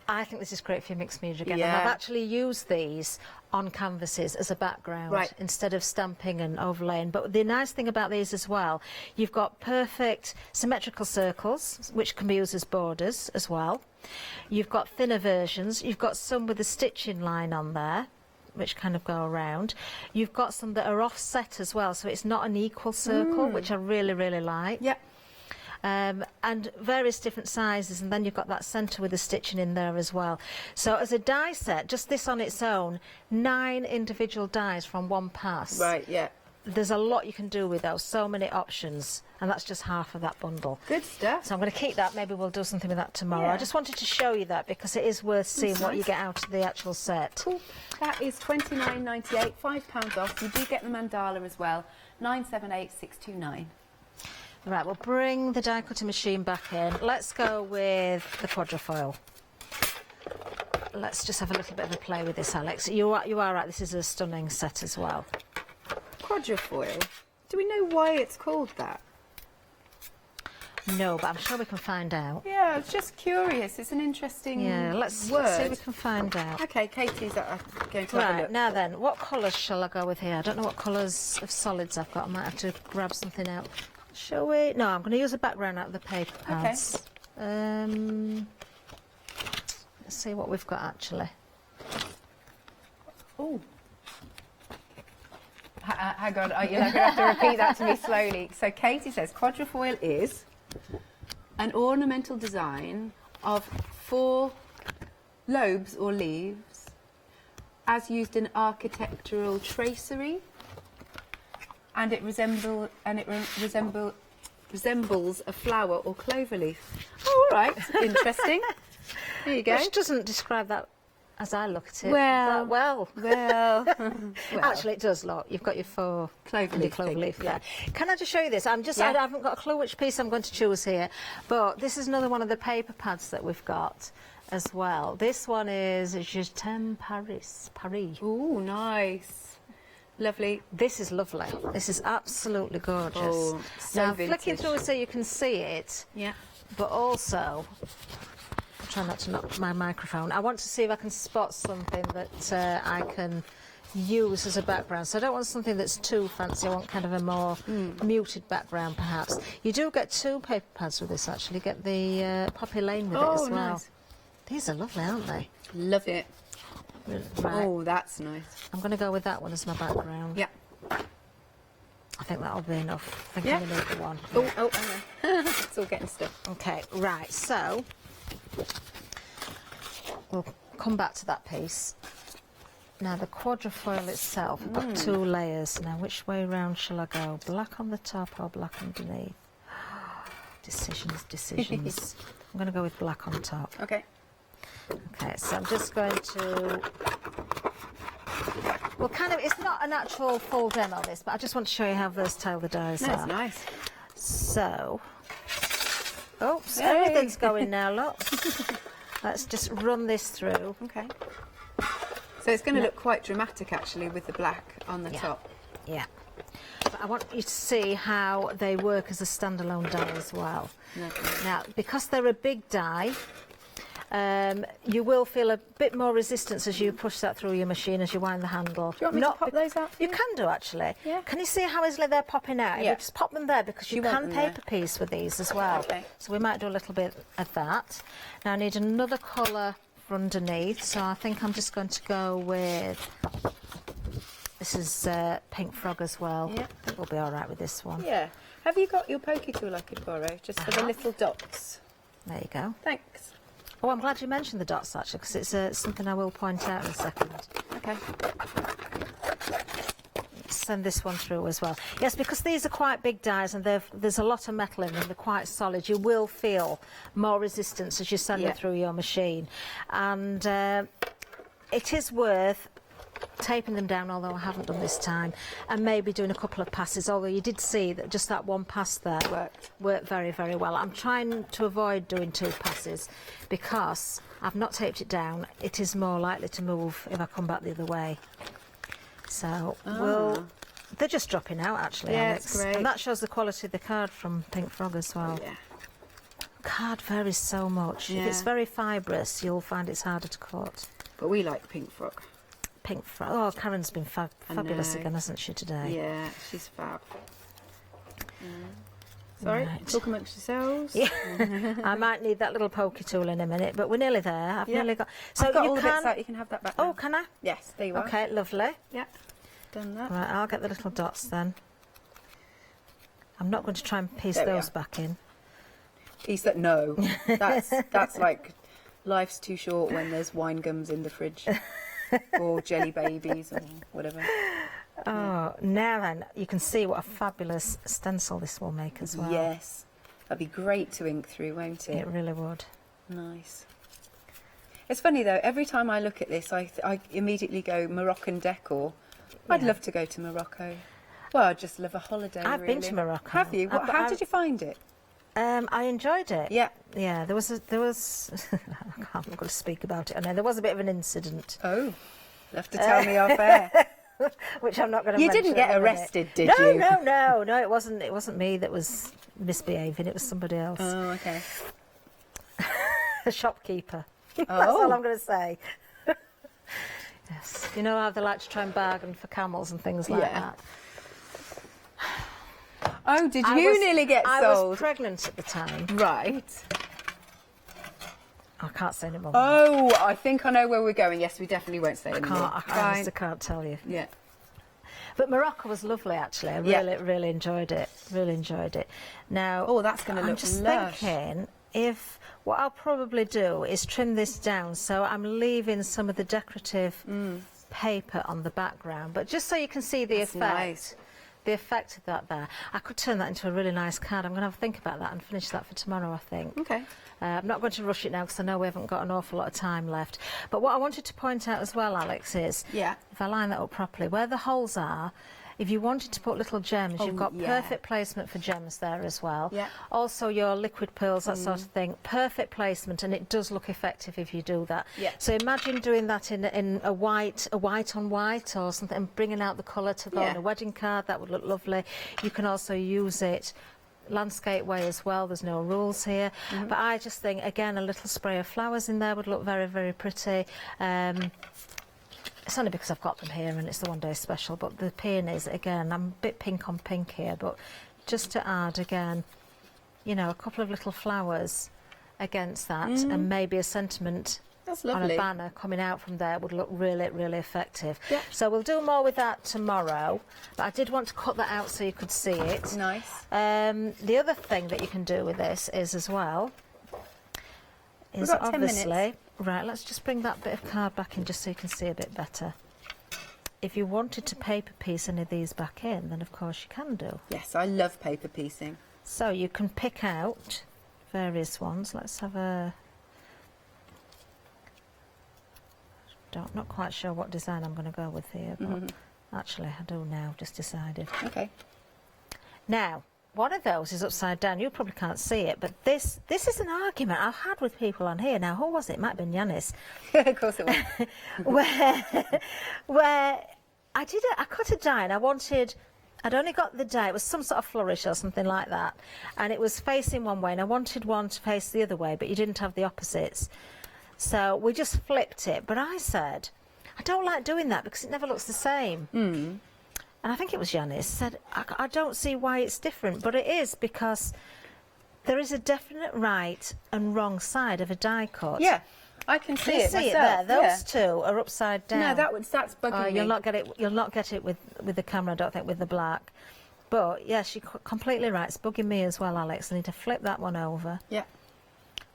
I think this is great for your mixed media again. Yeah. And I've actually used these on canvases as a background instead of stamping and overlaying. But the nice thing about these as well, you've got perfect symmetrical circles, which can be used as borders as well. You've got thinner versions. You've got some with a stitching line on there, which kind of go around. You've got some that are offset as well, so it's not an equal circle, which I really, really like. Yep. And various different sizes, and then you've got that centre with the stitching in there as well. So as a die set, just this on its own, 9 individual dies from 1 pass. Right, yeah. There's a lot you can do with those, so many options, and that's just half of that bundle. Good stuff. So I'm going to keep that. Maybe we'll do something with that tomorrow. Yeah. I just wanted to show you that because it is worth seeing what you get out of the actual set. Cool. That is £29.98, £5 off. You do get the mandala as well. 978629. Right, we'll bring the die cutting machine back in. Let's go with the quadrifoil. Let's just have a little bit of a play with this, Alex. You are right, this is a stunning set as well. Quadrifoil. Do we know why it's called that? No, but I'm sure we can find out. Yeah, I was just curious. It's an interesting Let's see word. if we can find out. Okay, Katie's going to have a Right, look. now then, what colours shall I go with here? I don't know what colours of solids I've got. I might have to grab something out. Shall we? No, I'm going to use a background out of the paper pads. Let's see what we've got actually. Oh. Hang on, you'll have to repeat that to me slowly. So Katie says quadrifoil is an ornamental design of 4 lobes or leaves as used in architectural tracery, and it resembles a flower or clover leaf. Oh, all right, interesting. There you go. Which doesn't describe that as I look at it. Well, well. Actually, it does. Look, you've got your 4 clover leaf there. Can I just show you this? I haven't got a clue which piece I'm going to choose here, but this is another one of the paper pads that we've got as well. This one is Je t'aime Paris. Oh, nice. Lovely. This is lovely. This is absolutely gorgeous. Oh, so now, flicking vintage. through so you can see it. Yeah. But also, try not to knock my microphone. I want to see if I can spot something that I can use as a background. So I don't want something that's too fancy. I want kind of a more muted background, perhaps. You do get 2 paper pads with this, actually. You get the Poppy Lane with it as well. Nice. These are lovely, aren't they? Love it. Right. Oh, that's nice. I'm going to go with that one as my background. Yeah. I think that'll be enough. I think Yeah. I'm going to need the one. Oh, it's all getting stuck. Okay, right, so we'll come back to that piece. Now the quadrifoil itself, I've got 2 layers. Now which way round shall I go? Black on the top or black underneath? Decisions. I'm going to go with black on top. Okay. Okay, so I'm just going to... Well, kind of, it's not an actual full demo, this, but I just want to show you how versatile the dies are. That's nice. So... Oops, Yay. everything's going now, look. Let's just run this through. Okay. So it's going to look quite dramatic, actually, with the black on the top. Yeah. But I want you to see how they work as a standalone die as well. Okay. Now, because they're a big die, you will feel a bit more resistance as you push that through your machine as you wind the handle. Do you want me to pop those out? You can do, actually. Yeah. Can you see how easily they're popping out? Yeah. You just pop them there because you can paper piece with these as well. Okay. So we might do a little bit of that. Now I need another colour for underneath, so I think I'm just going to go with... This is Pink Frog as well. Yeah. I think we'll be all right with this one. Yeah. Have you got your pokey tool I could borrow, just for the little dots? There you go. Thanks. Oh, I'm glad you mentioned the dots, actually, because it's something I will point out in a second. Okay. Send this one through as well. Yes, because these are quite big dies and there's a lot of metal in them. They're quite solid. You will feel more resistance as you send it through your machine. And it is worth taping them down, although I haven't done this time, and maybe doing a couple of passes, although you did see that just that one pass there worked very, very well. I'm trying to avoid doing 2 passes because I've not taped it down. It is more likely to move if I come back the other way. So they're just dropping out, actually, Yeah, Alex. it's great. And that shows the quality of the card from Pink Frog as well. Yeah. Card varies so much. Yeah. If it's very fibrous, you'll find it's harder to cut. But we like Pink Frog. Pink Frog. Oh, Karen's been fabulous again, hasn't she, today? Yeah, she's fab. Sorry, Right. talk amongst yourselves. Yeah. I might need that little pokey tool in a minute, but we're nearly there. I've nearly got... So I've got you all the can... bits out. You can have that back Oh, now. can I? Yes, there you are. Okay, lovely. Yeah, done that. Right, I'll get the little dots then. I'm not going to try and piece There we those are. back in. Piece that, no. That's like, life's too short when there's wine gums in the fridge. Or jelly babies or whatever. Oh, now then, you can see what a fabulous stencil this will make as well. Yes. That'd be great to ink through, won't it? It really would. Nice. It's funny though, every time I look at this, I immediately go Moroccan decor. I'd love to go to Morocco. Well, I'd just love a holiday. I've been really. to Morocco. Have you? How did you find it? I enjoyed it. Yeah. Yeah, there was I'm not going to speak about it. I know there was a bit of an incident. Oh, you'll have to tell me off air. Which I'm not going to You mention didn't get at the minute. arrested, did you? No, it wasn't me that was misbehaving, it was somebody else. Oh, okay. A shopkeeper. Oh. That's all I'm going to say. Yes. You know how they like to try and bargain for camels and things like that? Oh, did you nearly get sold? I was pregnant at the time. Right. I can't say anymore. Oh, I think I know where we're going. Yes, we definitely won't say anymore. I honestly can't tell you. Yeah. But Morocco was lovely, actually. I really enjoyed it. Really enjoyed it. Now, oh, that's going to look I'm just lush. thinking if what I'll probably do is trim this down, so I'm leaving some of the decorative paper on the background, but just so you can see the effect. Nice. The effect of that there. I could turn that into a really nice card. I'm going to have a think about that and finish that for tomorrow, I think. Okay. I'm not going to rush it now because I know we haven't got an awful lot of time left. But what I wanted to point out as well, Alex, is if I line that up properly, where the holes are, if you wanted to put little gems, you've got perfect placement for gems there as well. Yeah. Also your liquid pearls, that sort of thing. Perfect placement, and it does look effective if you do that. Yeah. So imagine doing that in a white on white or something, and bringing out the colour to go on a wedding card. That would look lovely. You can also use it landscape way as well. There's no rules here. But I just think, again, a little spray of flowers in there would look very, very pretty. It's only because I've got them here and it's the one day special, but the peonies, again, I'm a bit pink on pink here, but just to add, again, you know, a couple of little flowers against that and maybe a sentiment on a banner coming out from there would look really, really effective. Yeah. So we'll do more with that tomorrow, but I did want to cut that out so you could see it. Nice. The other thing that you can do with this is as well, is We've got 10 obviously, minutes. right, let's just bring that bit of card back in just so you can see a bit better. If you wanted to paper piece any of these back in, then of course you can do. Yes, I love paper piecing. So you can pick out various ones. Let's have a... not quite sure what design I'm going to go with here, but actually I do now, just decided. Okay. Now, one of those is upside down. You probably can't see it, but this is an argument I've had with people on here. Now, who was it? It might have been Yanis. Of course it was. where I cut a die and I'd only got the die, it was some sort of flourish or something like that, and it was facing one way and I wanted one to face the other way, but you didn't have the opposites. So we just flipped it, but I said, I don't like doing that because it never looks the same. And I think it was Yanis said, I don't see why it's different, but it is because there is a definite right and wrong side of a die cut. Yeah, I can see it See myself. it there? Those two are upside down. No, that's bugging me. You'll not get it. You'll not get it with the camera. I don't think with the black. But yes, you're completely right. It's bugging me as well, Alex. I need to flip that one over. Yeah.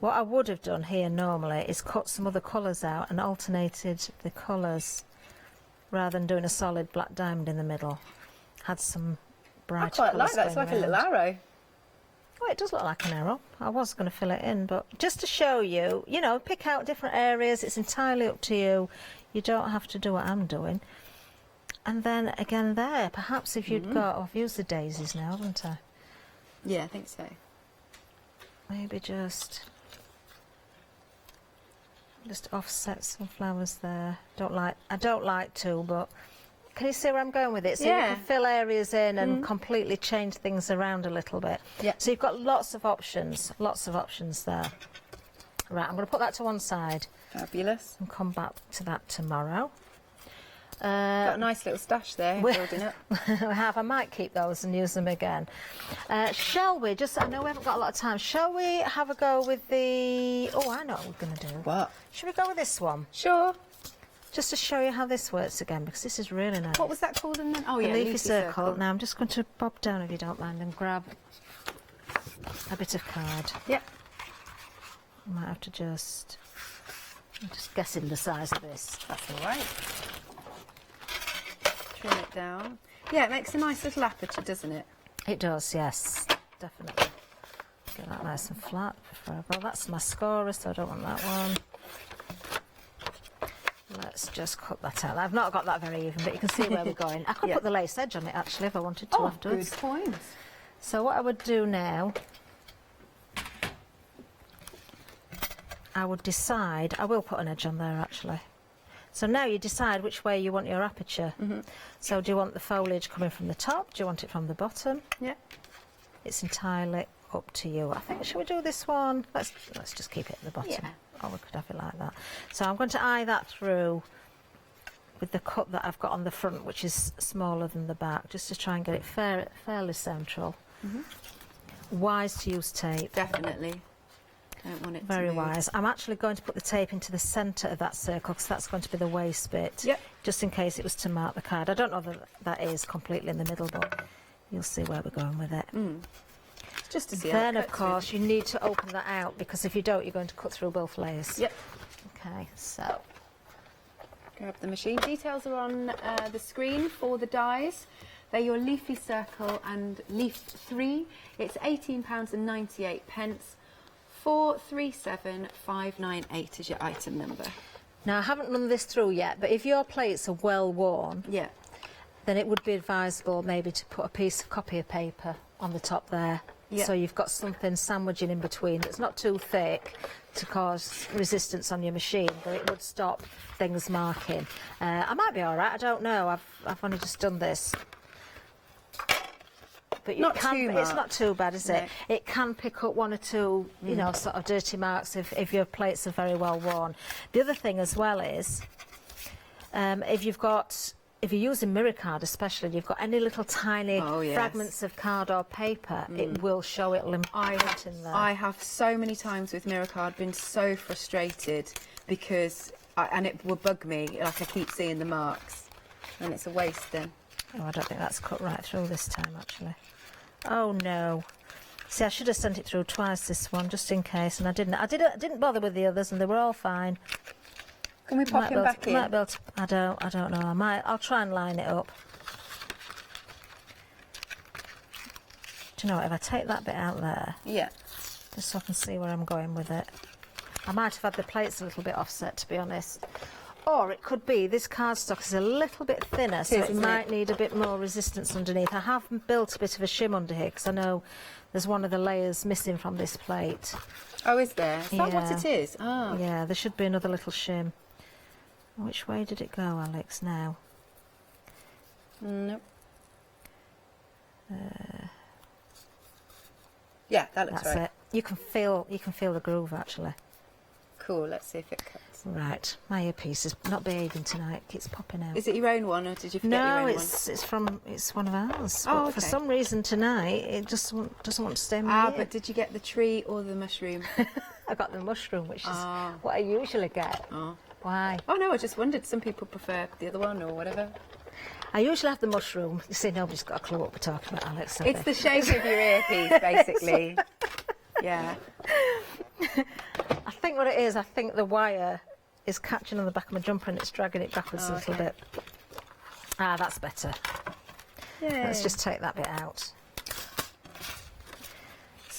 What I would have done here normally is cut some other colours out and alternated the colours rather than doing a solid black diamond in the middle. Had some brighter I quite like colours that. It's going like a little around. arrow. Oh, it does look like an arrow. I was going to fill it in, but just to show you, you know, pick out different areas. It's entirely up to you. You don't have to do what I'm doing. And then again there, perhaps if you'd got... I've used the daisies now, haven't I? Yeah, I think so. Maybe just offset some flowers there. I don't like to, but can you see where I'm going with it? So you can fill areas in and completely change things around a little bit. Yeah. So you've got lots of options there. Right, I'm going to put that to one side. Fabulous. And come back to that tomorrow. Got a nice little stash there, building up. I might keep those and use them again. Shall we, I know we haven't got a lot of time, shall we have a go with the... Oh, I know what we're going to do. What? Shall we go with this one? Sure. Just to show you how this works again, because this is really nice. What was that called? Oh, A yeah, leafy circle. Now I'm just going to bob down, if you don't mind, and grab a bit of card. Yep. I might have to I'm just guessing the size of this. That's all right. Trim it down. Yeah, it makes a nice little aperture, doesn't it? It does, yes, definitely. Get that nice and flat. Well, that's mascara, so I don't want that one. Let's just cut that out. I've not got that very even, but you can see where we're going. I could put the lace edge on it, actually, if I wanted to afterwards. Good point. So what I would do now, I would decide... I will put an edge on there, actually. So now you decide which way you want your aperture. So do you want the foliage coming from the top? Do you want it from the bottom? Yeah. It's entirely up to you. I think, shall we do this one? Let's just keep it at the bottom. Yeah. Or we could have it like that. So I'm going to eye that through with the cut that I've got on the front, which is smaller than the back, just to try and get it fairly central. Wise to use tape. Definitely. Don't want it Very to move. wise. I'm actually going to put the tape into the centre of that circle because that's going to be the waste bit. Yep. Just in case it was to mark the card. I don't know that that is completely in the middle, but you'll see where we're going with it. Just to see how Then, it of cuts course, you need to open that out because if you don't, you're going to cut through both layers. Yep. Okay, so Grab the machine. Details are on the screen for the dies. They're your leafy circle and leaf 3. It's £18.98. 437598 is your item number. now I haven't run this through yet, but if your plates are well worn, Yeah. then it would be advisable maybe to put a piece of copy of paper on the top there. Yeah. So you've got something sandwiching in between that's not too thick to cause resistance on your machine, but it would stop things marking. I might be all right, I don't know. I've only just done this. but Not can, too it's much. not too bad, is it? No. It can pick up one or two, you know, sort of dirty marks if your plates are very well worn. The other thing as well is, if you're using mirror card especially, you've got any little tiny fragments of card or paper, it will show it in there. I have so many times with mirror card been so frustrated because, and it will bug me, like I keep seeing the marks, and it's a waste then. Oh, I don't think that's cut right through this time, actually. Oh, no. See, I should have sent it through twice, this one, just in case, and I didn't. I didn't bother with the others, and they were all fine. Can we pop him back in? Might be able to, I don't know. I'll try and line it up. Do you know what, if I take that bit out there, Yeah. just so I can see where I'm going with it. I might have had the plates a little bit offset, to be honest. Or it could be this cardstock is a little bit thinner, so it might need a bit more resistance underneath. I have built a bit of a shim under here because I know there's one of the layers missing from this plate. Oh, is there? Is that what Yeah. it is? Ah. Yeah, there should be another little shim. Which way did it go, Alex, now? Nope. Yeah, that looks That's right. it. You can feel the groove, actually. Cool, let's see if it cuts. Right, my earpiece is not behaving tonight. It keeps popping out. Is it your own one, or did you forget your No, own it's one of ours. Oh, But okay. for some reason tonight, it just doesn't want to stay in my Ah, ear. but did you get the tree or the mushroom? I got the mushroom, which is Ah. what I usually get. Oh. Why? Oh no, I just wondered. Some people prefer the other one or whatever. I usually have the mushroom. You see, nobody's got a clue what we're talking about, Alex. have It's they? the shape of your earpiece, basically. Yeah. I think what it is, I think the wire is catching on the back of my jumper and it's dragging it backwards a little okay. bit. Ah, that's better. Yeah. Let's just take that bit out. Does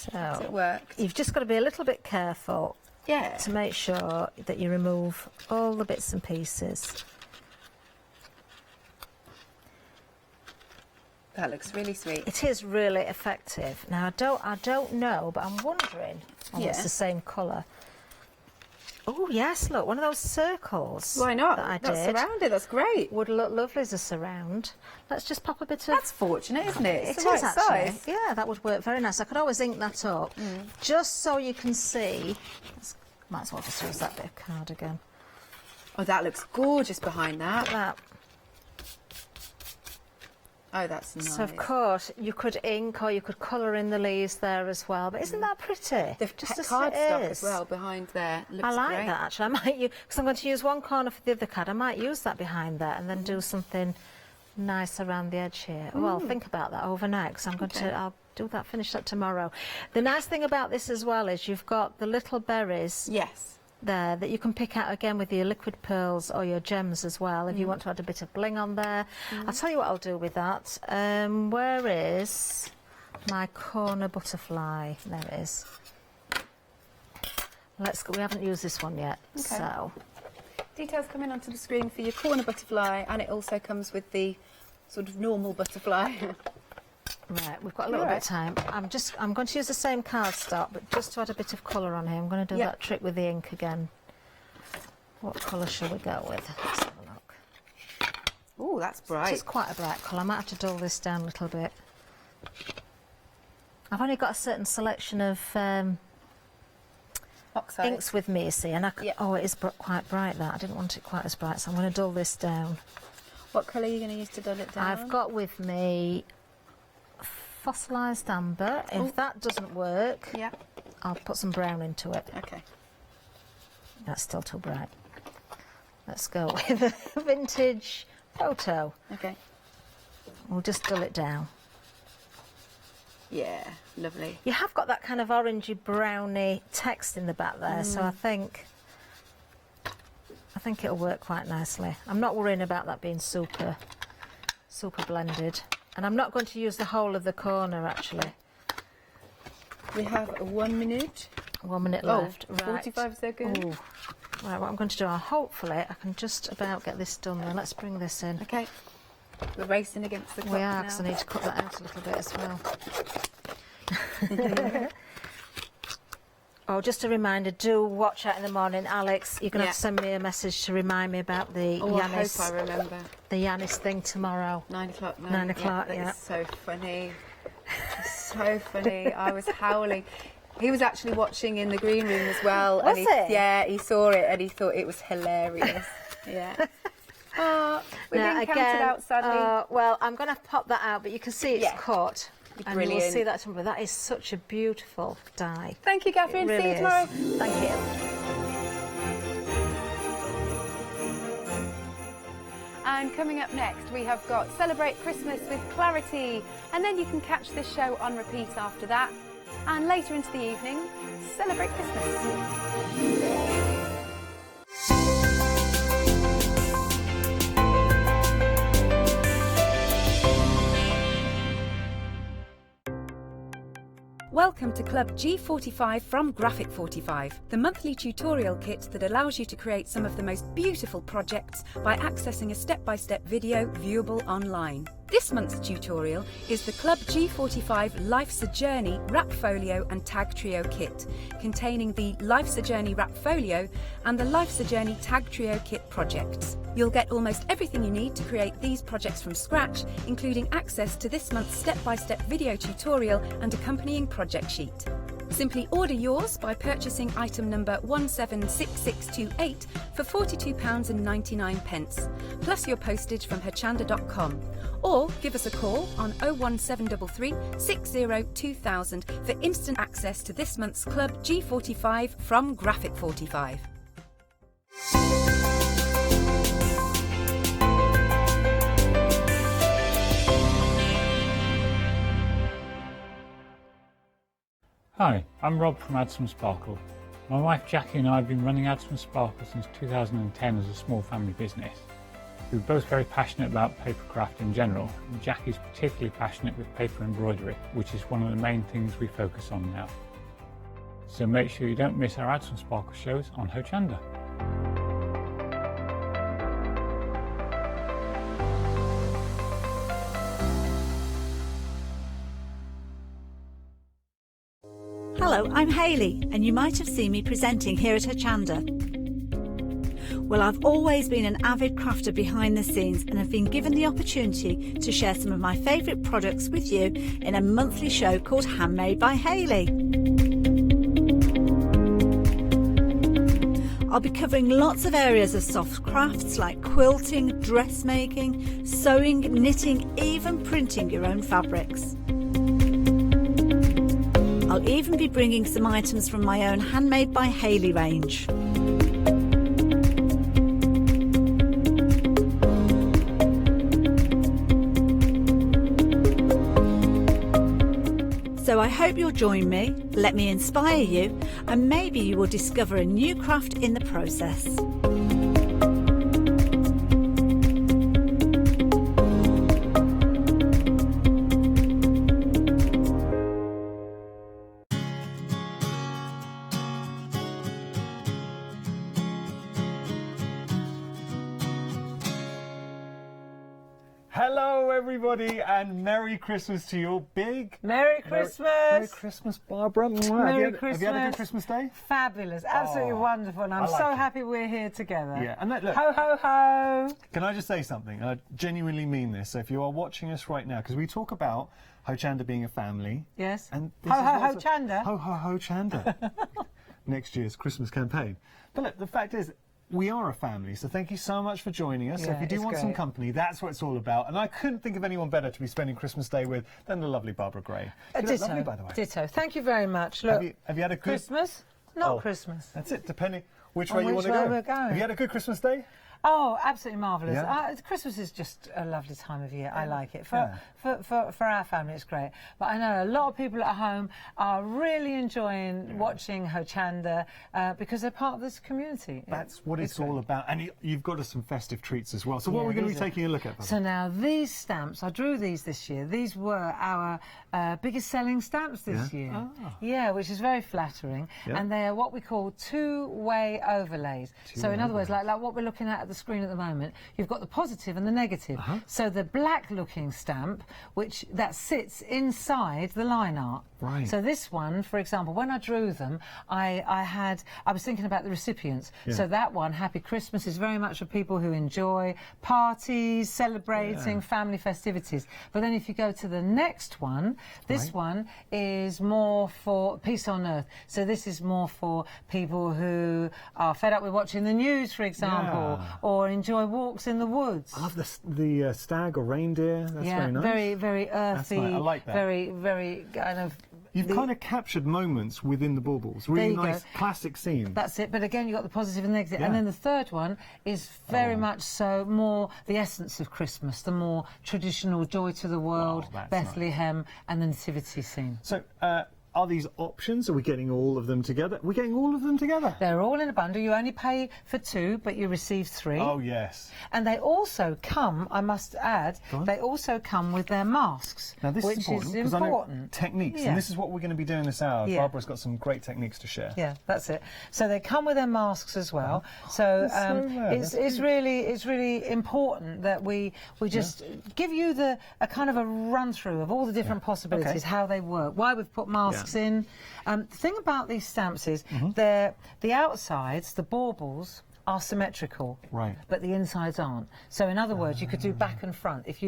it So, work? you've just got to be a little bit careful Yeah. to make sure that you remove all the bits and pieces. That looks really sweet. It is really effective. Now I don't know, but I'm wondering if Yeah. it's the same colour. Oh yes, look, one of those circles. Why not? That I That's did surrounded. That's great. would look lovely as a surround. Let's just pop a bit of. That's fortunate, isn't it? It's It the is right actually. size. Yeah, that would work very nice. I could always ink that up, just so you can see. Might as well just use that bit of card again. Oh, that looks gorgeous behind that. That. Oh, that's nice. So of course you could ink or you could colour in the leaves there as well. But isn't that pretty? The Just as cardstock it as is. well behind there. Looks I like great. that actually. I might use because I'm going to use one corner for the other card. I might use that behind there and then do something nice around the edge here. Well, think about that overnight because I'm going to. I'll do that. Finish that tomorrow. The nice thing about this as well is you've got the little berries Yes. there that you can pick out again with your liquid pearls or your gems as well if you want to add a bit of bling on there. I'll tell you what I'll do with that. Where is my corner butterfly? There it is. Let's go. We haven't used this one yet, so Details coming onto the screen for your corner butterfly, and it also comes with the sort of normal butterfly. right, we've got a little bit of time. I'm going to use the same cardstock, but just to add a bit of colour on here, I'm going to do that trick with the ink again. What colour shall we go with? Let's have a look. Oh, that's bright. It's quite a bright colour. I might have to dull this down a little bit. I've only got a certain selection of Oxide. inks with me, you see, and oh, it is quite bright. That I didn't want it quite as bright, so I'm going to dull this down. What colour are you going to use to dull it down? I've got with me fossilised amber. If that doesn't work, Yeah. I'll put some brown into it. Okay. That's still too bright. Let's go with a vintage photo. Okay. We'll just dull it down. Yeah. Lovely. You have got that kind of orangey browny text in the back there, so I think it'll work quite nicely. I'm not worrying about that being super blended, and I'm not going to use the whole of the corner actually. We have 1 minute. 1 minute left. Right. 45 seconds. Ooh. Right, what I'm going to do, hopefully I can just about get this done now. Let's bring this in. Okay. We're racing against the clock We are, now. because I need to cut that out a little bit as well. Oh, just a reminder, do watch out in the morning, Alex. You're going to have to send me a message to remind me about the Oh, I Yanis, hope I remember. the Yanis thing tomorrow. 9 o'clock. 9 o'clock, yeah. It's so funny. so funny. I was howling. He was actually watching in the green room as well. Was and he? Yeah, he saw it and he thought it was hilarious. Yeah. We've been counted out, sadly. Well, I'm going to pop that out, but you can see it's cut. And Brilliant. you'll see that tomorrow. That is such a beautiful die. Thank you, Catherine. It really See you tomorrow. is. Thank you. And coming up next, we have got Celebrate Christmas with Clarity. And then you can catch this show on repeat after that. And later into the evening, Celebrate Christmas. Welcome to Club G45 from Graphic 45, the monthly tutorial kit that allows you to create some of the most beautiful projects by accessing a step-by-step video viewable online. This month's tutorial is the Club G45 Life's a Journey Wrap Folio and Tag Trio kit, containing the Life's a Journey Wrap Folio and the Life's a Journey Tag Trio kit projects. You'll get almost everything you need to create these projects from scratch, including access to this month's step-by-step video tutorial and accompanying project sheet. Simply order yours by purchasing item number 176628 for £42.99, plus your postage from hochanda.com. Or give us a call on 01733 60 2000 for instant access to this month's Club G45 from Graphic 45. Hi, I'm Rob from Add Some Sparkle. My wife Jackie and I have been running Add Some Sparkle since 2010 as a small family business. We're both very passionate about papercraft in general, and Jackie's particularly passionate with paper embroidery, which is one of the main things we focus on now. So make sure you don't miss our Add Some Sparkle shows on Hochanda. Hello, I'm Hayley, and you might have seen me presenting here at Hochanda. Well, I've always been an avid crafter behind the scenes and have been given the opportunity to share some of my favourite products with you in a monthly show called Handmade by Hayley. I'll be covering lots of areas of soft crafts like quilting, dressmaking, sewing, knitting, even printing your own fabrics. I'll even be bringing some items from my own Handmade by Hayley range. So I hope you'll join me, let me inspire you, and maybe you will discover a new craft in the process. Hello everybody and Merry Christmas to you all. Merry Christmas! Merry Christmas, Barbara. Merry Christmas. Have you had a good Christmas day? Fabulous, absolutely wonderful, and I'm so happy we're here together. Yeah, and look, ho ho ho! Can I just say something? And I genuinely mean this. So if you are watching us right now, because we talk about Hochanda being a family. Yes. And ho ho Hochanda. Ho ho Hochanda. Next year's Christmas campaign. But look, the fact is, we are a family, so thank you so much for joining us. Yeah, so if you do want some company, that's what it's all about. And I couldn't think of anyone better to be spending Christmas Day with than the lovely Barbara Gray. You look lovely, by the way. Ditto. Thank you very much. Look, have you had a good... Christmas? Not Christmas. That's it, depending which way you want to go. We're going. Have you had a good Christmas Day? Oh, absolutely marvellous. Yeah. Christmas is just a lovely time of year. I like it. For our family, it's great. But I know a lot of people at home are really enjoying watching Hochanda because they're part of this community. That's what it's all about. And you've got us some festive treats as well. So what are we going to be taking a look at? So now these stamps, I drew these this year. These were our biggest selling stamps this year. Oh. Yeah, which is very flattering. Yeah. And they are what we call two-way overlays. So in other words, like what we're looking at the screen at the moment, you've got the positive and the negative. So the black-looking stamp, that sits inside the line art. Right. So this one, for example, when I drew them, I was thinking about the recipients. Yeah. So that one, Happy Christmas, is very much for people who enjoy parties, celebrating, family festivities. But then if you go to the next one, this one is more for peace on earth. So this is more for people who are fed up with watching the news, for example, or enjoy walks in the woods. I love the stag or reindeer. That's very nice. Very, very earthy. Nice. I like that. Very, very kind of. You've kind of captured moments within the baubles. Really nice, classic scenes. That's it. But again, you've got the positive and negative. And then the third one is very much so more the essence of Christmas, the more traditional joy to the world, Bethlehem, and the nativity scene. So, are these options? Are we getting all of them together? We're getting all of them together. They're all in a bundle. You only pay for 2, but you receive 3. Oh, yes. And they also come, I must add, they also come with their masks, now, this which is important, is important. Techniques, and this is what we're going to be doing this hour. Barbara's got some great techniques to share. Yeah, that's it. So they come with their masks as well. So it's really important that we just give you a kind of a run through of all the different possibilities, how they work, why we've put masks in. The thing about these stamps is the outsides, the baubles, are symmetrical, but the insides aren't. So in other words, you could do back and front. If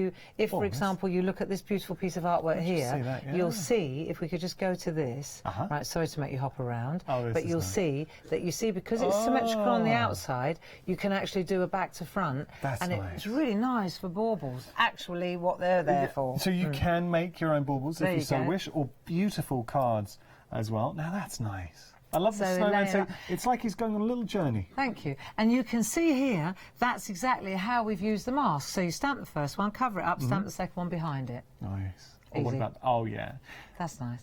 for example, you look at this beautiful piece of artwork here, you'll see, if we could just go to this, right, sorry to make you hop around, but you'll see that because it's symmetrical on the outside, you can actually do a back to front. That's nice. It's really nice for baubles, actually what they're there for. So you can make your own baubles if you so wish, or beautiful cards as well. Now that's nice. I love the snowman, so it's like he's going on a little journey. Thank you. And you can see here, that's exactly how we've used the mask. So you stamp the first one, cover it up, stamp the second one behind it. Nice. Easy. What about, oh yeah. That's nice.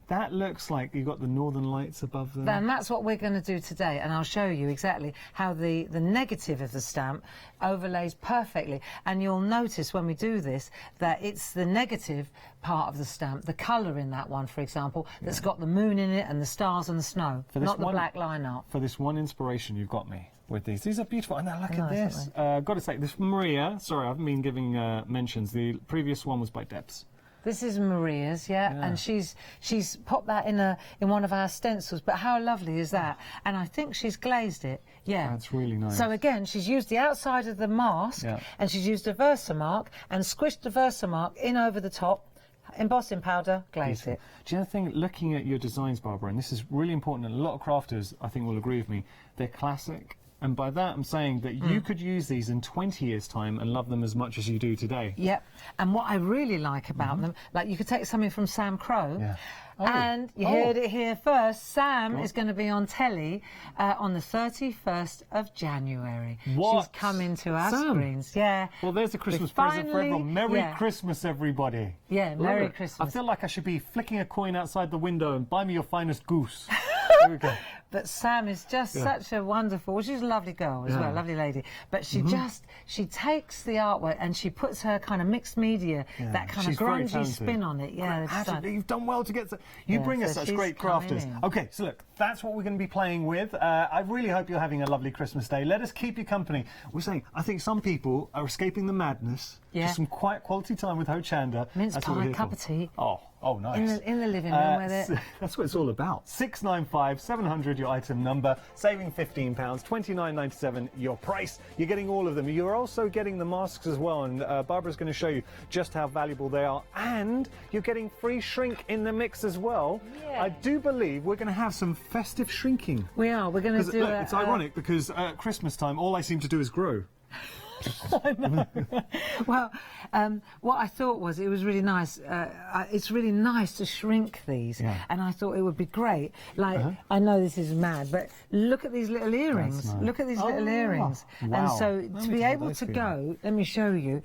That looks like you've got the northern lights above them. And that's what we're going to do today, and I'll show you exactly how the negative of the stamp overlays perfectly. And you'll notice when we do this that it's the negative part of the stamp, the colour in that one, for example, that's got the moon in it and the stars and the snow, not the black line art. For this one inspiration you've got me with these. These are beautiful. And now look at this. Got to say, this Maria, sorry, I haven't been giving mentions. The previous one was by Debs. This is Maria's, and she's popped that in one of our stencils. But how lovely is that? And I think she's glazed it. Yeah, that's really nice. So again, she's used the outside of the mask, and she's used a Versamark and squished the Versamark in over the top. Embossing powder, glaze it. Do you know the thing, looking at your designs, Barbara, and this is really important, and a lot of crafters, I think, will agree with me, they're classic. And by that, I'm saying that you could use these in 20 years' time and love them as much as you do today. Yep. And what I really like about them, like you could take something from Sam Crow, and you heard it here first, Sam is going to be on telly on the 31st of January. What? She's coming to our screens. Yeah. Well, there's a Christmas present for everyone. Merry Christmas, everybody. Yeah, Merry Christmas. I feel like I should be flicking a coin outside the window and buy me your finest goose. There we go. But Sam is just such a wonderful, she's a lovely girl as well, lovely lady. But she she takes the artwork and she puts her kind of mixed media, that kind of grungy spin on it. Yeah, you've done well to get to, you bring us such great crafters. Okay, so look, that's what we're going to be playing with. I really hope you're having a lovely Christmas day. Let us keep you company. We're saying, I think some people are escaping the madness. Just some quiet quality time with Hochanda. Mince pie, cup of tea. Oh, nice. In the living room with it. That's what it's all about. 695 700 your item number, saving £15, £29.97 your price. You're getting all of them. You're also getting the masks as well, and Barbara's going to show you just how valuable they are, and you're getting free shrink in the mix as well. I do believe we're going to have some festive shrinking. We are. We're going to do it. It's ironic because at Christmas time, all I seem to do is grow. I know. Well, what I thought was it was really nice. It's really nice to shrink these, and I thought it would be great. Like, I know this is mad, but look at these little earrings. Look at these little earrings. Wow. And so to be able to go, let me show you.